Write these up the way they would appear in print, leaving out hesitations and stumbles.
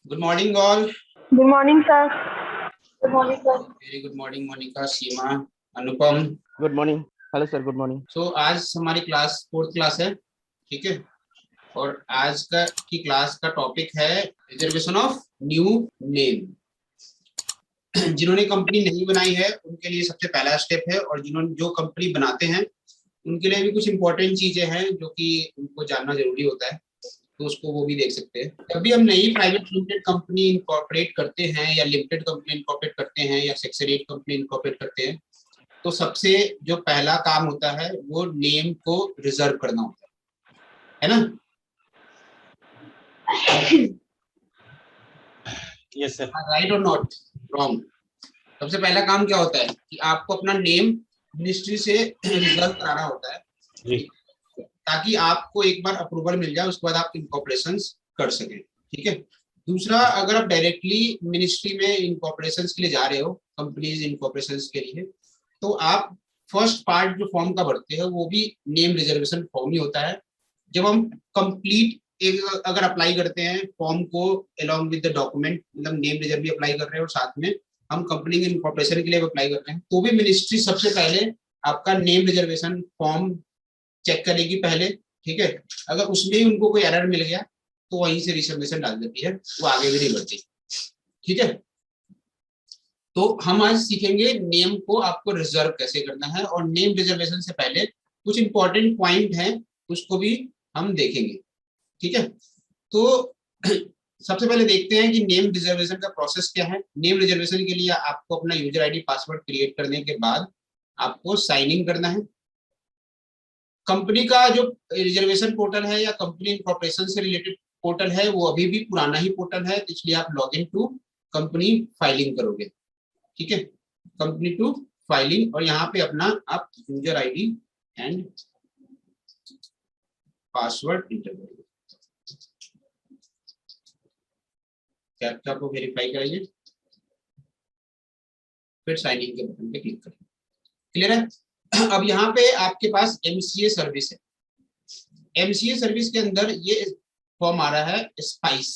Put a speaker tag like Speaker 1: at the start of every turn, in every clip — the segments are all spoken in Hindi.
Speaker 1: Good morning, all.
Speaker 2: Good morning, sir. Good morning, sir.
Speaker 1: Very good morning, Monica, Seema, Anupam.
Speaker 3: Good morning. Hello sir, good morning.
Speaker 1: So आज हमारी क्लास 4th क्लास है, ठीक है। और आज की क्लास का टॉपिक है रिजर्वेशन ऑफ न्यू नेम। जिन्होंने कंपनी नहीं बनाई है उनके लिए सबसे पहला स्टेप है, और जिन्होंने जो कंपनी बनाते हैं उनके लिए भी कुछ इंपॉर्टेंट चीजें हैं जो कि उनको जानना जरूरी होता है, तो उसको वो भी देख सकते हैं। जब भी हम नई प्राइवेट लिमिटेड कंपनी इनकॉर्पोरेट करते हैं या लिमिटेड कंपनी इनकॉर्पोरेट करते हैं या सेक्शन 8 कंपनी इनकॉर्पोरेट करते हैं, तो सबसे जो पहला काम होता है वो नेम को रिजर्व करना होता है ना।
Speaker 4: Yes sir.
Speaker 1: राइट और नॉट रॉन्ग। सबसे पहला काम क्या होता है कि आपको अपना नेम मिनिस्ट्री से रिजर्व कराना होता है, ताकि आपको एक बार अप्रूवल मिल जाए, उसके बाद आप इनकॉर्पोरेशंस कर सकें, ठीक है। दूसरा, अगर आप डायरेक्टली मिनिस्ट्री में इनकॉर्पोरेशंस के लिए जा रहे हो, कंपनीज इनकॉर्पोरेशंस के लिए, तो आप फर्स्ट पार्ट जो फॉर्म का भरते हैं वो भी नेम रिजर्वेशन फॉर्म ही होता है। जब हम कंप्लीट एक अगर अप्लाई करते हैं फॉर्म को अलोंग विद द डॉक्यूमेंट, मतलब नेम रिजर्व भी अप्लाई कर रहे हैं और साथ में हम कंपनी इनकॉर्पोरेशन के लिए अप्लाई कर रहे हैं, तो भी मिनिस्ट्री सबसे पहले आपका नेम रिजर्वेशन फॉर्म चेक करेगी पहले, ठीक है। अगर उसमें ही उनको कोई एरर मिल गया तो वहीं से रिजर्वेशन डाल देती है, वो आगे भी नहीं बढ़ती, ठीक है। तो हम आज सीखेंगे नेम को आपको रिजर्व कैसे करना है, और नेम रिजर्वेशन से पहले कुछ इंपॉर्टेंट पॉइंट हैं उसको भी हम देखेंगे, ठीक है। तो सबसे पहले देखते हैं कि नेम रिजर्वेशन का प्रोसेस क्या है। नेम रिजर्वेशन के लिए आपको अपना यूजर आईडी पासवर्ड क्रिएट करने के बाद आपको साइन इन करना है। कंपनी का जो रिजर्वेशन पोर्टल है या कंपनी इनकॉर्पोरेशन से रिलेटेड पोर्टल है वो अभी भी पुराना ही पोर्टल है, इसलिए आप log in to company filing करोगे, ठीक है। कंपनी टू फाइलिंग, और यहाँ पे अपना आप user ID and password inter करोगे। कैप्चा को वेरीफाई कराइए, फिर साइन इन के बटन पे क्लिक करें। क्लियर है। अब यहाँ पे आपके पास एमसीए सर्विस है। एमसीए सर्विस के अंदर ये फॉर्म आ रहा है स्पाइस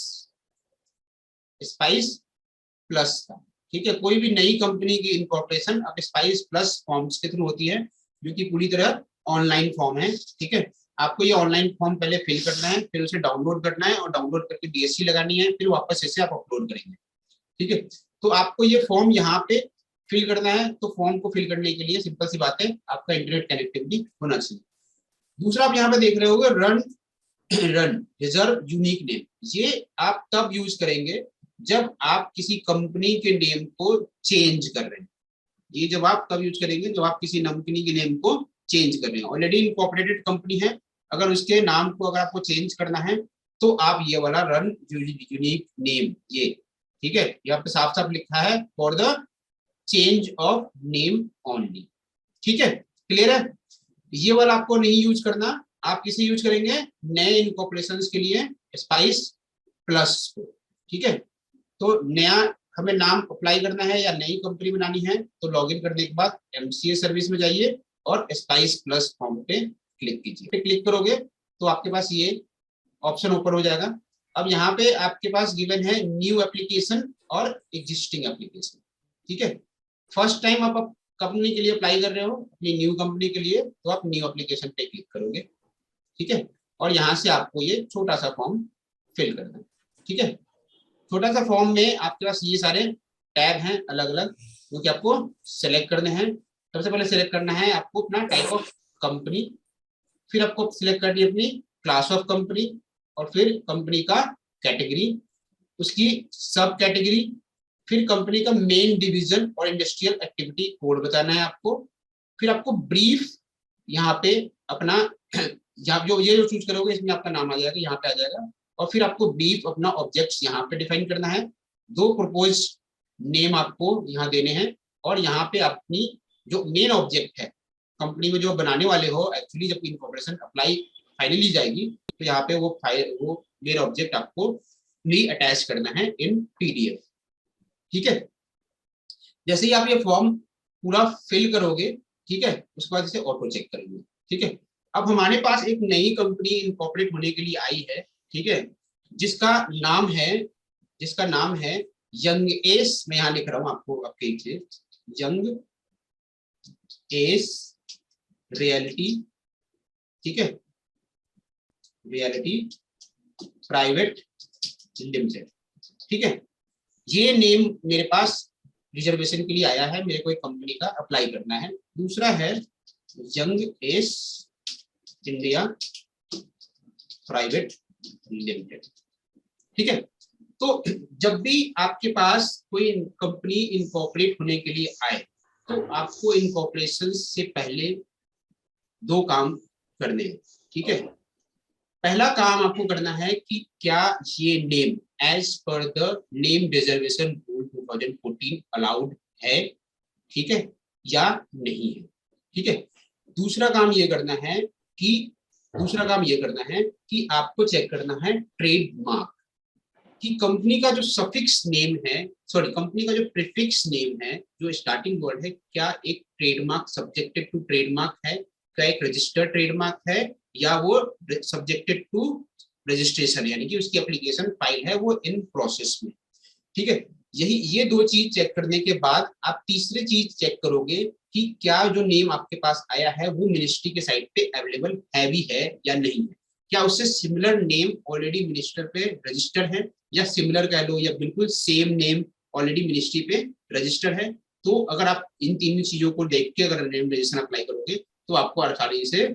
Speaker 1: प्लस का, ठीक है। कोई भी नई कंपनी की इनकॉर्पोरेशन अब स्पाइस प्लस फॉर्म्स के थ्रू होती है, जो कि पूरी तरह ऑनलाइन फॉर्म है, ठीक है। आपको ये ऑनलाइन फॉर्म पहले फिल करना है, फिर उसे डाउनलोड करना है, और डाउनलोड करके बीएससी लगानी है, फिर वापस इसे आप अपलोड करेंगे, ठीक है। तो आपको ये फॉर्म यहाँ पे फिल करना है। तो फॉर्म को फिल करने के लिए सिंपल सी बात है, आपका इंटरनेट कनेक्टिविटी होना चाहिए। दूसरा, आप यहाँ पे देख रहे होगे रन रिजर्व यूनिक नेम। ये आप तब यूज करेंगे जब आप किसी कंपनी के नेम को चेंज कर रहे हैं। ये जब आप तब यूज करेंगे जब आप किसी कंपनी के नेम को चेंज कर रहे हैं। ऑलरेडी इनकॉर्पोरेटेड कंपनी है, अगर उसके नाम को अगर आपको चेंज करना है तो आप ये वाला रन यूनिक नेम, ये ठीक है, यहाँ पे साफ साफ लिखा है for the change of name only, ठीक है। क्लियर है। ये वाला आपको नहीं यूज करना, आप किसे यूज करेंगे, नए इनकॉर्पोरेशंस के लिए स्पाइस प्लस को, ठीक है। तो नया हमें नाम अप्लाई करना है या नई कंपनी बनानी है, तो लॉगिन करने के बाद एमसीए सर्विस में जाइए और स्पाइस प्लस फॉर्म पे क्लिक कीजिए। क्लिक करोगे तो आपके पास ये ऑप्शन ओपन हो जाएगा। अब यहाँ पे आपके पास गिवन है न्यू एप्लीकेशन और एग्जिस्टिंग एप्लीकेशन, ठीक है। फर्स्ट टाइम आप कंपनी के लिए अप्लाई कर रहे हो अपनी न्यू कंपनी के लिए, तो आप न्यू एप्लीकेशन पे क्लिक करोगे, ठीक है। और यहाँ से आपको ये छोटा सा फॉर्म फिल करना है, ठीक है। छोटा सा फॉर्म में आपके पास ये सारे टैब हैं अलग अलग, जो कि आपको सिलेक्ट करने हैं। सबसे पहले सिलेक्ट करना है आपको अपना टाइप ऑफ कंपनी, फिर आपको सिलेक्ट करनी है अपनी क्लास ऑफ कंपनी, और फिर कंपनी का कैटेगरी, उसकी सब कैटेगरी, फिर कंपनी का मेन डिवीजन और इंडस्ट्रियल एक्टिविटी कोड बताना है आपको। फिर आपको ब्रीफ यहाँ पे अपना जो चूज करोगे इसमें आपका नाम आ जाएगा, यहाँ पे आ जाएगा। और फिर आपको ब्रीफ अपना ऑब्जेक्ट्स यहाँ पे डिफाइन करना है। 2 प्रपोज नेम आपको यहाँ देने हैं, और यहाँ पे अपनी जो मेन ऑब्जेक्ट है कंपनी में जो बनाने वाले हो, एक्चुअली जब इनकॉर्पोरेशन अप्लाई फाइनली जाएगी तो यहाँ पे वो मेन ऑब्जेक्ट आपको भी अटैच करना है इन पीडीएफ, ठीक है। जैसे ही आप ये फॉर्म पूरा फिल करोगे, ठीक है, उसके बाद इसे ऑटो चेक करेंगे, ठीक है। अब हमारे पास एक नई कंपनी इनकॉर्पोरेट होने के लिए आई है, ठीक है, जिसका नाम है जिसका नाम है यंग एस, मैं यहाँ लिख रहा हूँ आपको आपके लिए, यंग एस रियलिटी, ठीक है, रियलिटी प्राइवेट लिमिटेड, ठीक है। ये नेम मेरे पास रिजर्वेशन के लिए आया है, मेरे को एक कंपनी का अप्लाई करना है। दूसरा है young S India private limited, ठीक है। तो जब भी आपके पास कोई कंपनी इनकॉर्पोरेट होने के लिए आए तो आपको इनकॉर्पोरेशन से पहले दो काम करने हैं, ठीक है। पहला काम आपको करना है कि क्या ये name as per the name reservation rule 2014 allowed है, ठीक है, या नहीं है, ठीक है। दूसरा काम ये करना है कि आपको चेक करना है ट्रेडमार्क कि कंपनी का जो सफिक्स नेम है, सॉरी कंपनी का जो प्रीफिक्स नेम है, जो स्टार्टिंग वर्ड है, क्या एक ट्रेडमार्क सब्जेक्टेड टू ट्रेडमार्क है, क्या एक रजिस्टर्ड ट्रेडमार्क है, या वो सब्जेक्टेड टू रजिस्ट्रेशन, यानी कि उसकी एप्लीकेशन फाइल है वो इन प्रोसेस में, ठीक है। ये दो चीज चेक करने के बाद आप तीसरी चीज चेक करोगे कि क्या जो नेम आपके पास आया है वो मिनिस्ट्री के साइट पे अवेलेबल है भी है या नहीं है, क्या उससे सिमिलर नेम ऑलरेडी मिनिस्टर पे रजिस्टर है, या सिमिलर कह लो या बिल्कुल सेम नेम ऑलरेडी मिनिस्ट्री पे रजिस्टर है। तो अगर आप इन तीन चीजों को देख के अगर नेम रजिस्ट्रेशन अप्लाई करोगे तो आपको आसानी से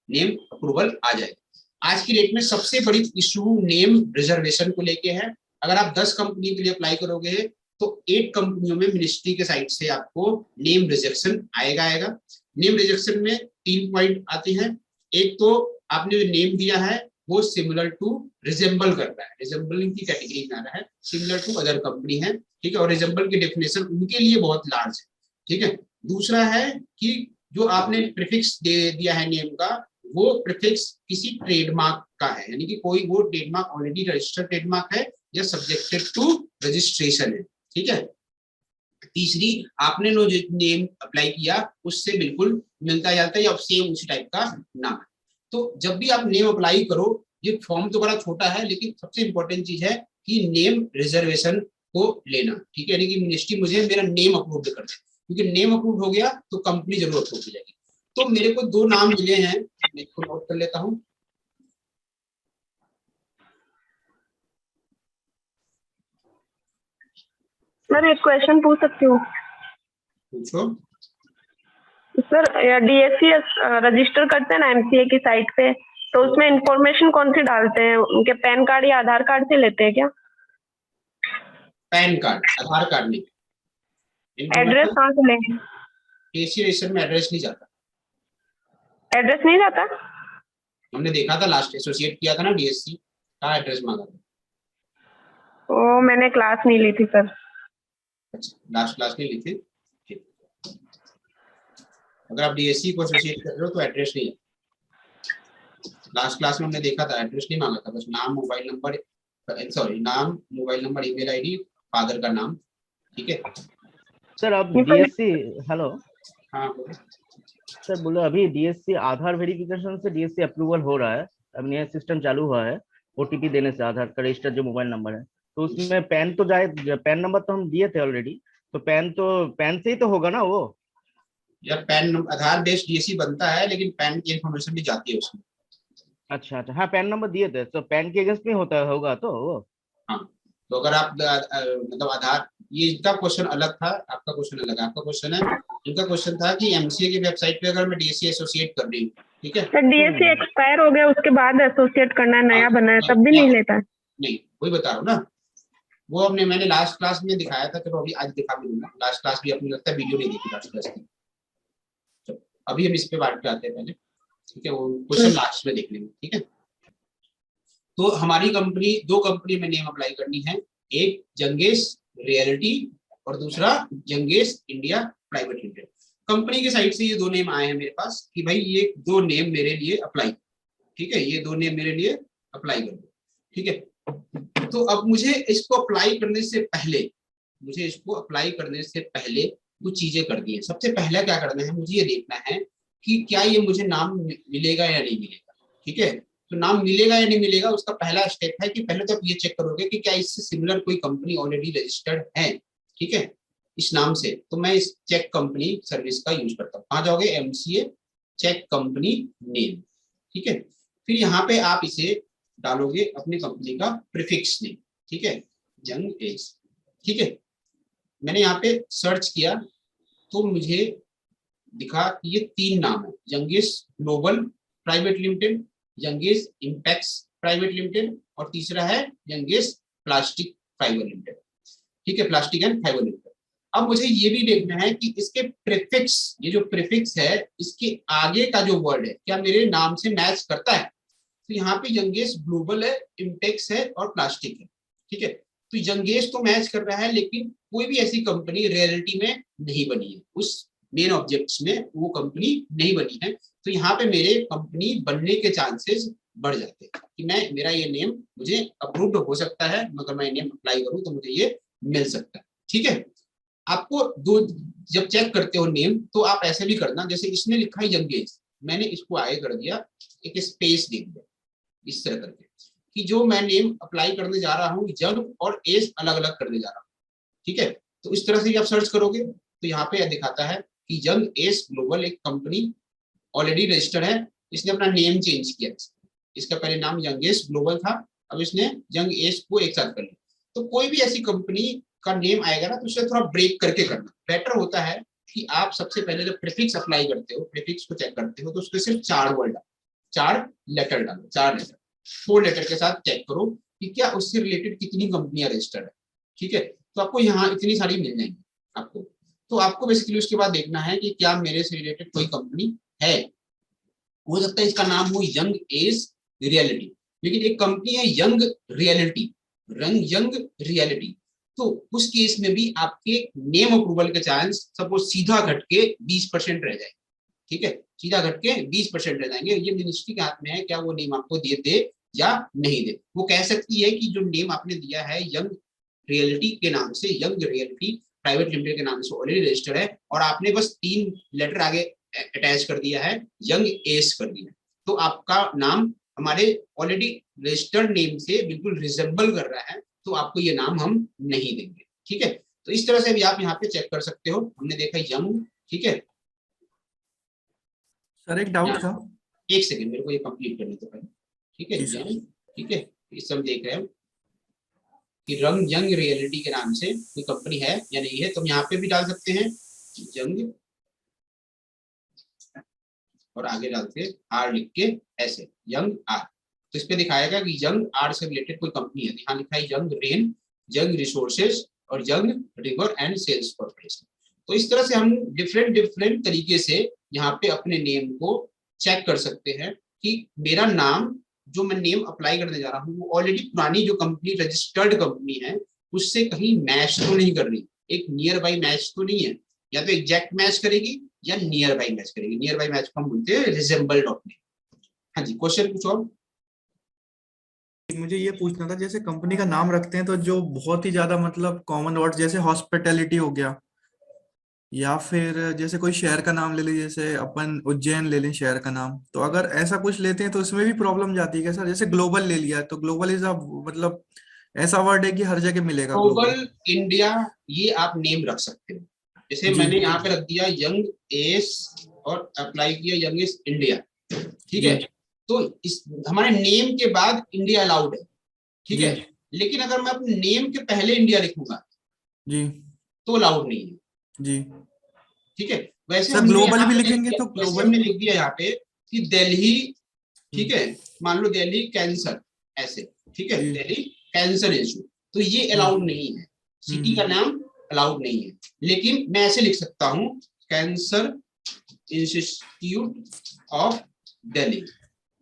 Speaker 1: नेम अप्रूवल आ जाएगा। आज की डेट में सबसे बड़ी इशू नेम रिजर्वेशन को लेके है। अगर आप 10 कंपनी के लिए अप्लाई करोगे तो 8 कंपनियों में मिनिस्ट्री के साइड से आपको नेम रिजेक्शन आएगा। नेम रिजेक्शन में 3 पॉइंट आते हैं। एक तो आपने जो नेम दिया है वो सिमिलर टू रिजेंबल कर रहा है, रिजेंबलिंग की कैटेगरी में आ रहा है, सिमिलर टू अदर कंपनी है, ठीक है, और रिजेंबल की डेफिनेशन उनके लिए बहुत लार्ज है, ठीक है। दूसरा है कि जो आपने प्रीफिक्स दे दिया है नेम का, वो प्रीफिक्स किसी ट्रेडमार्क का है, यानी कि कोई वो ट्रेडमार्क ऑलरेडी रजिस्टर्ड ट्रेडमार्क है या सब्जेक्टेड टू रजिस्ट्रेशन है, ठीक है। तीसरी, आपने जो नेम अप्लाई किया उससे बिल्कुल मिलता जुलता या सेम उसी टाइप का नाम है। तो जब भी आप नेम अप्लाई करो, ये फॉर्म तो बड़ा छोटा है लेकिन सबसे इंपॉर्टेंट चीज है कि नेम रिजर्वेशन को लेना, ठीक है, यानी कि मिनिस्ट्री मुझे मेरा नेम अप्रूव कर दे, क्योंकि नेम अप्रूव हो गया तो कंपनी जरूर अप्रूव हो जाएगी। तो मेरे को 2 नाम मिले हैं, मैं इसको नोट कर लेता हूँ।
Speaker 2: सर एक क्वेश्चन पूछ सकती हूँ?
Speaker 1: पूछो।
Speaker 2: सर डीएससी रजिस्टर करते हैं ना एमसीए की साइट पे, तो उसमें इंफॉर्मेशन कौन सी डालते हैं? उनके पैन कार्ड या आधार कार्ड से लेते हैं क्या?
Speaker 1: पैन कार्ड, आधार कार्ड नहीं।
Speaker 2: एड्रेस कहाँ से लेंगे?
Speaker 1: डीएससी रजिस्टर में एड्रेस नहीं जाता।
Speaker 2: एड्रेस नहीं जाता?
Speaker 1: हमने देखा था लास्ट एसोसिएट किया था ना डीएससी का, एड्रेस मांगा था।
Speaker 2: ओ मैंने क्लास नहीं ली थी सर।
Speaker 1: अच्छा, लास्ट क्लास में ली थी। अगर आप डीएससी को एसोसिएट कर रहे हो तो एड्रेस नहीं है। लास्ट क्लास में हमने देखा था एड्रेस नहीं मांगा था, बस नाम, मोबाइल नंबर, सॉरी नाम, mobile number, email ID, father का नाम, ठीक है।
Speaker 3: सर अब डीएससी, हेलो
Speaker 1: हाँ
Speaker 3: सर, बोलो अभी डीएससी आधार वेरिफिकेशन से डीएससी अप्रूवल हो रहा है, अब नया सिस्टम चालू हुआ है ओटीपी देने से आधार का रजिस्टर्ड जो मोबाइल नंबर है, तो उसमें पैन तो जाए, पैन नंबर तो हम दिए थे ऑलरेडी, तो पैन से ही तो होगा ना वो?
Speaker 1: यार पैन आधार बेस्ड डीएससी बनता है लेकिन पैन की इन्फॉर्मेशन भी जाती है उसमें।
Speaker 3: अच्छा, हाँ पैन नंबर दिए थे, तो पैन के अगेंस्ट में होता होगा तो वो।
Speaker 1: हाँ, तो अगर आप मतलब आधार, ये इनका क्वेश्चन अलग था, आपका क्वेश्चन अलग है। आपका क्वेश्चन है, इनका क्वेश्चन था कि एमसीए की वेबसाइट पे अगर मैं डीएससी एसोसिएट कर रही हूँ, ठीक है,
Speaker 2: सर डीएससी एक्सपायर हो गया उसके बाद एसोसिएट करना है, नया बना है, तब भी नहीं लेता है?
Speaker 1: नहीं, वही बता रहा हूँ ना, वो हमने मैंने लास्ट क्लास में दिखाया था, चलो अभी आज दिखा भी दूंगा। लास्ट क्लास भी अपनी लगता है वीडियो नहीं देखी लास्ट क्लास की। चलो अभी हम इस पे बात करते हैं पहले, ठीक है, वो क्वेश्चन लास्ट में देख लेंगे, ठीक है। तो हमारी कंपनी, 2 कंपनी में नेम अप्लाई करनी है, एक जंगेश रियलिटी और दूसरा जंगेश इंडिया प्राइवेट लिमिटेड। कंपनी के साइड से ये 2 नेम आए हैं मेरे पास कि भाई ये 2 नेम मेरे लिए अप्लाई, ठीक है, ये 2 नेम मेरे लिए अप्लाई कर दो, ठीक है। तो अब मुझे इसको अप्लाई करने से पहले कुछ चीजें करनी है। सबसे पहला क्या करना है, मुझे ये देखना है कि क्या ये मुझे नाम मिलेगा या नहीं मिलेगा, ठीक है। तो नाम मिलेगा या नहीं मिलेगा, उसका पहला स्टेप है कि पहले तो आप ये चेक करोगे कि क्या इससे सिमिलर कोई कंपनी ऑलरेडी रजिस्टर्ड है, ठीक है, इस नाम से। तो मैं इस चेक कंपनी सर्विस का यूज करता हूँ। कहाँ जाओगे, MCA चेक कंपनी नेम, ठीक है। फिर यहाँ पे आप इसे डालोगे अपने कंपनी का प्रीफिक्स नेम, ठीक है, यंग एज, ठीक है। मैंने यहाँ पे सर्च किया तो मुझे दिखा कि ये 3 नाम है, Youngage global private limited, Youngage impex private limited, और तीसरा है यंगेस प्लास्टिक फाइबर लिमिटेड, ठीक है, प्लास्टिक एंड फाइबर लिमिटेड। अब मुझे ये भी देखना है कि इसके प्रीफिक्स, ये जो प्रीफिक्स है इसके आगे का जो वर्ड है क्या मेरे नाम से मैच करता है। तो यहाँ पे यंगेस ग्लोबल है, इंपेक्स है और प्लास्टिक है, ठीक है। तो यंगेस तो मैच कर रहा है, लेकिन कोई भी ऐसी कंपनी रियलिटी में नहीं बनी है, उस मेन ऑब्जेक्ट्स में वो कंपनी नहीं बनी है। तो यहाँ पे मेरे कंपनी बनने के चांसेस बढ़ जाते हैं कि मेरा ये नेम मुझे अप्रूव्ड हो सकता है, मगर मैं नेम अप्लाई करूँ तो मुझे ये मिल सकता है, ठीक है। आपको जब चेक करते हो नेम तो आप ऐसे भी करना, जैसे इसने लिखा है यंगेज, मैंने इसको आगे कर दिया, एक स्पेस दे दिया इस तरह करके कि जो मैं नेम अप्लाई करने जा रहा हूँ यंग और एज अलग अलग करने जा रहा हूँ, ठीक है। तो इस तरह से आप सर्च करोगे तो यहाँ पे दिखाता है कि यंग एज ग्लोबल एक कंपनी ऑलरेडी रजिस्टर्ड है, इसने अपना नेम चेंज किया, इसका पहले नाम यंगेस्ट ग्लोबल था, अब इसने यंग एज को एक साथ कर लिया। तो कोई भी ऐसी कंपनी का नेम आएगा ना तो उसे थोड़ा ब्रेक करके करना बेटर होता है कि आप सबसे पहले जब प्रीफिक्स अप्लाई करते हो, प्रीफिक्स को चेक करते हो, तो उसके सिर्फ 4 वर्ड, 4 लेटर डालो, 4 लेटर, 4 लेटर के साथ चेक करो कि क्या उससे रिलेटेड कितनी कंपनियां रजिस्टर्ड है, ठीक है। तो आपको यहाँ इतनी सारी मिल जाएंगी आपको। तो आपको बेसिकली उसके बाद देखना है कि क्या मेरे से रिलेटेड कोई कंपनी है, हो सकता है इसका नाम हो यंग एज रियलिटी, लेकिन एक कंपनी है यंग रियलिटी, यंग रियलिटी, तो उस केस में भी आपके नेम अप्रूवल के चांस सपोज सीधा घट के 20% रह जाएंगे, ठीक है, सीधा घट के 20% रह जाएंगे। ये मिनिस्ट्री के हाथ में है क्या वो नेम आपको दे या नहीं दे। वो कह सकती है कि जो नेम आपने दिया है यंग रियलिटी के नाम से, यंग रियलिटी प्राइवेट लिमिटेड के नाम से ऑलरेडी रजिस्टर्ड है, और आपने बस 3 लेटर आगे अटैच कर दिया है, यंग एज कर दिया, तो आपका नाम हमारे ऑलरेडी रजिस्टर्ड नेम से बिल्कुल रिजेंबल कर रहा है, तो आपको ये नाम हम नहीं देंगे, ठीक है। तो इस तरह से भी आप यहाँ पे चेक कर सकते हो। हमने देखा यंग, ठीक है।
Speaker 4: सर एक डाउट था,
Speaker 1: एक सेकंड मेरे को ये कंप्लीट करने तो पहले, ठीक है, यंग, ठीक है। इस सब देख रहे हो कि यंग रियलिटी के नाम से कोई कंपनी है या नहीं है, तो हम यहाँ पे भी डाल सकते हैं यंग और आगे डालते आर लिख के ऐसे यंग आर, तो इस पे दिखाएगा कि यंग आर से रिलेटेड कोई कंपनी है। यहाँ लिखा है यंग रेन, यंग रिसोर्सेज और young river and sales corporation. तो इस तरह से हम डिफरेंट तरीके से यहाँ पे अपने नेम को चेक कर सकते हैं कि मेरा नाम जो मैं नेम अप्लाई करने जा रहा हूँ वो ऑलरेडी पुरानी जो कंपनी रजिस्टर्ड कंपनी है उससे कहीं मैच तो नहीं कर रही, एक नियर बाई मैच तो नहीं है, या तो एग्जैक्ट मैच करेगी या नियर बाई मैच करेगी। नियर बाई मैच को हम बोलते हैं रिजेंबल्ड ऑफ नेम। हाँ जी, क्वेश्चन कुछ और?
Speaker 4: मुझे ये पूछना था, जैसे कंपनी का नाम रखते हैं तो जो बहुत ही ज्यादा मतलब कॉमन वर्ड जैसे हॉस्पिटैलिटी हो गया, या फिर जैसे कोई शहर का नाम ले लें, जैसे अपन उज्जैन ले लें शहर का नाम, तो अगर ऐसा कुछ लेते हैं तो इसमें भी प्रॉब्लम जाती है क्या सर? जैसे ग्लोबल ले लिया तो ग्लोबल इज मतलब ऐसा वर्ड है कि हर जगह मिलेगा
Speaker 1: ग्लोबल, इंडिया, ये आप नेम रख सकते हो। जैसे मैंने यहाँ पे रख दिया यंग एस और अप्लाई किया यंग एस इंडिया, ठीक है। तो इस हमारे नेम के बाद इंडिया अलाउड है, ठीक है, लेकिन अगर मैं अपने नेम के पहले इंडिया लिखूंगा जी तो अलाउड नहीं है जी, ठीक है। वैसे
Speaker 4: सर ग्लोबल भी लिखेंगे तो
Speaker 1: ग्लोबल हमने लिख दिया यहाँ पे कि दिल्ली, ठीक है, मान लो दिल्ली कैंसर ऐसे, ठीक है, दिल्ली कैंसर इंस्टीट्यूट, तो ये अलाउड नहीं है, सिटी का नाम अलाउड नहीं है, लेकिन मैं ऐसे लिख सकता हूँ कैंसर इंस्टीट्यूट ऑफ दिल्ली,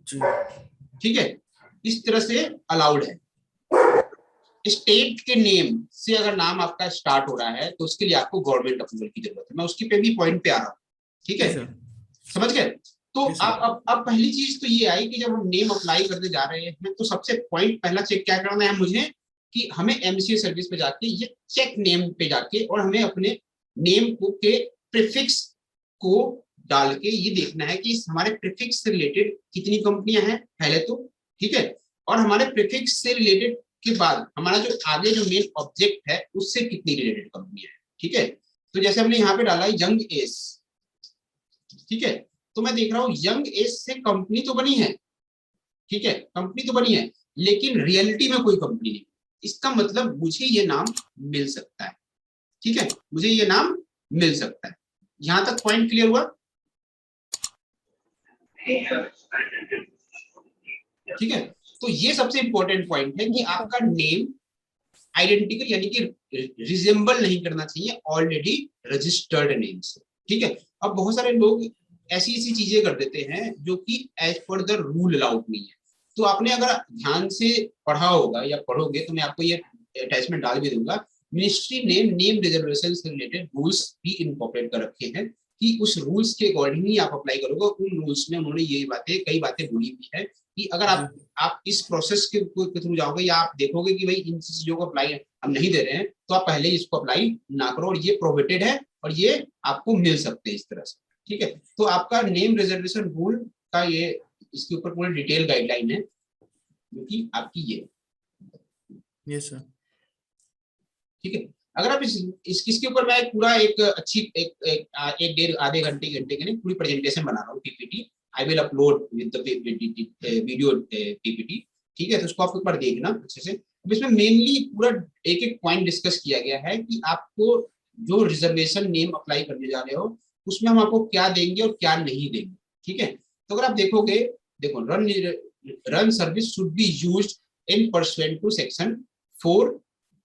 Speaker 1: ठीक है, इस तरह से अलाउड है। स्टेट के नेम से अगर नाम आपका स्टार्ट हो रहा है तो उसके लिए आपको गवर्नमेंट अप्रूवल की जरूरत है। मैं उसकी पे भी पॉइंट पे आ रहा हूँ, ठीक है, समझ गए? तो अब पहली चीज तो ये आई कि जब हम नेम अप्लाई करने जा रहे हैं तो सबसे पॉइंट पहला चेक क्या करना है मुझे कि हमें MCA सर्विस पे जाके ये चेक नेम पे जाके और हमें अपने नेम को के प्रीफिक्स को डाल के ये देखना है कि हमारे प्रीफिक्स से रिलेटेड कितनी कंपनियां हैं पहले तो, ठीक है। और हमारे प्रीफिक्स से रिलेटेड के बाद हमारा जो आगे जो मेन ऑब्जेक्ट है उससे कितनी रिलेटेड कंपनी है, ठीक है। तो जैसे हमने यहाँ पे डाला यंग एज, ठीक है, तो मैं देख रहा हूँ यंग एज से कंपनी तो बनी है, ठीक है, कंपनी तो बनी है, लेकिन रियलिटी में कोई कंपनी नहीं। इसका मतलब मुझे ये नाम मिल सकता है, ठीक है, मुझे ये नाम मिल सकता है। यहां तक पॉइंट क्लियर हुआ? ठीक है, तो ये सबसे इंपॉर्टेंट पॉइंट है कि आपका नेम आइडेंटिकल यानी कि रिजेंबल नहीं करना चाहिए ऑलरेडी रजिस्टर्ड नेम से, ठीक है। अब बहुत सारे लोग ऐसी ऐसी चीजें कर देते हैं जो कि as per the rule allowed नहीं है। तो आपने अगर ध्यान से पढ़ा होगा या पढ़ोगे तो मैं आपको ये अटैचमेंट डाल भी दूंगा, मिनिस्ट्री ने नेम रिजर्वेशन से रिलेटेड रूल्स भी इनकॉर्पोरेट कर रखे हैं कि उस रूल्स के अकॉर्डिंग ही आप अप्लाई करोगे। उन रूल्स में उन्होंने ये बातें कई बातें बोली भी है कि अगर आप इस प्रोसेस के थ्रू जाओगे या आप देखोगे कि भाई इन चीजों को अप्लाई हम नहीं दे रहे हैं, तो आप पहले इसको अप्लाई ना करो, और ये प्रोहिबिटेड है और ये आपको मिल सकते हैं इस तरह से, ठीक है। तो आपका नेम रिजर्वेशन रूल का ये इसके ऊपर पूरी डिटेल गाइडलाइन है जो कि आपकी ये,
Speaker 4: यस सर,
Speaker 1: ठीक है। अगर आप इसके ऊपर मैं पूरा एक अच्छी एक डेढ़ आधे घंटे के लिए पूरी प्रेजेंटेशन बना रहा हूँ PPT, I will upload with the video PPT, ठीक है। तो उसको आप एक बार देखना अच्छे से। अब इसमें मेनली पूरा एक एक पॉइंट डिस्कस किया गया है कि आपको जो रिजर्वेशन नेम अप्लाई करने जा रहे हो उसमें हम आपको क्या देंगे और क्या नहीं देंगे, ठीक है। तो अगर आप देखोगे, देखो run service should be used in pursuant to section 4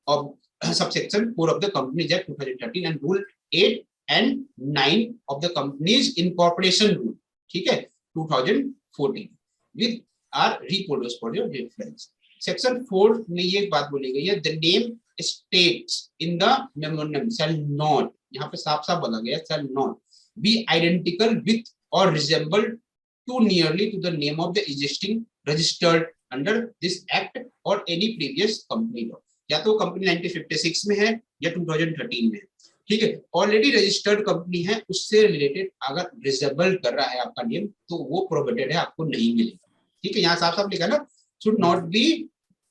Speaker 1: of subsection 4 of the Companies Act 2013 and Rule 8 and 9 of the Companies Incorporation Rule, ठीक है, 2014 with are reproduced for your reference. Section 4 में ये बात बोली गई है, the name states in the memorandum shall not, यहाँ पे साफ साफ बोला गया shall not be identical with or resemble too nearly to the name of the existing registered under this act or any previous company law. या तो कंपनी 1956 में है या 2013 में है, ठीक है, ऑलरेडी रजिस्टर्ड कंपनी है, उससे रिलेटेड अगर रिजेबल कर रहा है आपका नेम तो वो प्रोहिबिटेड है, आपको नहीं मिलेगा, ठीक है। यहाँ साफ साफ लिखा ना, should not be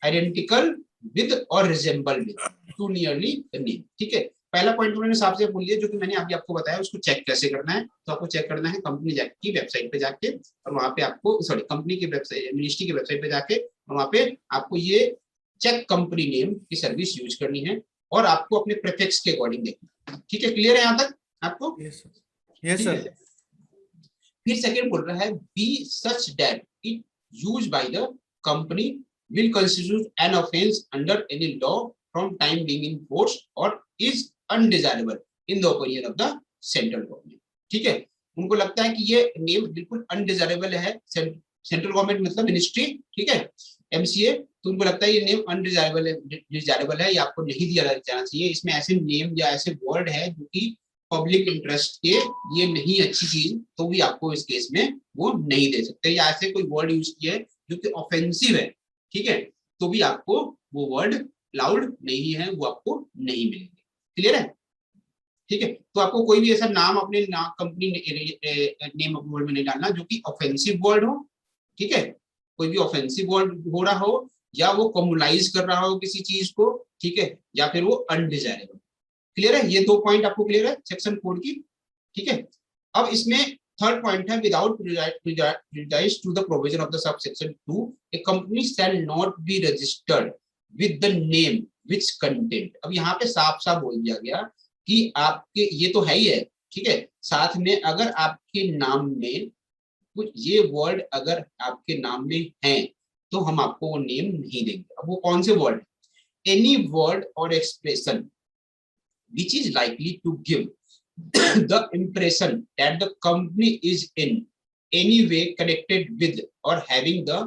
Speaker 1: identical with और resemble with to nearly the name, ठीक है। पहला पॉइंट उन्होंने साफ से बोल दिया जो कि मैंने अभी आपको बताया, उसको चेक कैसे करना है। तो आपको चेक करना है कंपनी की वेबसाइट पे जाके, और वहां पे आपको कंपनी की वेबसाइट, मिनिस्ट्री की वेबसाइट पे जाके, और वहां पे आपको ये चेक कंपनी नेम की सर्विस यूज करनी है और आपको अपने प्रीफिक्स के अकॉर्डिंग देखना, ठीक है। क्लियर है यहाँ तक आपको?
Speaker 4: Yes sir.
Speaker 1: फिर सेकंड बोल रहा है be such that it used by the company will constitute an offence under any law from time being in force और is undesirable in the opinion of the central government, ठीक है। उनको लगता है कि ये नेम बिल्कुल अनडिजायरेबल है, सेंट्रल गवर्नमेंट मतलब मिनिस्ट्री, ठीक है, एमसीए, तो उनको लगता है ये नेम अनडिजायरेबल है, ये आपको नहीं दिया जाना चाहिए। इसमें ऐसे नेम या ऐसे वर्ड है जो कि पब्लिक इंटरेस्ट के ये नहीं अच्छी चीज, तो भी आपको इस केस में वो नहीं दे सकते, या ऐसे कोई वर्ड यूज किया है जो कि ऑफेंसिव है, ठीक है, तो भी आपको वो वर्ड अलाउड नहीं है, वो आपको नहीं मिलेंगे। क्लियर है? ठीक है, तो आपको कोई भी ऐसा नाम अपने कंपनी नेम अप्रूवल में नहीं डालना जो कि ऑफेंसिव वर्ड हो, ठीक है, कोई भी ऑफेंसिव वर्ड हो रहा हो, या वो कम्युनलाइज कर रहा हो किसी चीज को, ठीक है, या फिर वो अनडिजायरेबल। क्लियर है? ये 2 पॉइंट आपको क्लियर है सेक्शन 4 की, ठीक है। अब इसमें थर्ड पॉइंट है without prejudice to the provision of the sub section 2 a company shall not be registered with the name which content. अब यहाँ पे साफ साफ बोल दिया गया कि आपके, ये तो है ही है, ठीक है, साथ में अगर आपके नाम में कुछ ये वर्ड अगर आपके नाम में है तो हम आपको वो नेम नहीं देंगे। अब वो कौन से word? Any word or expression which is likely to give the impression that the company is in any way connected with or having the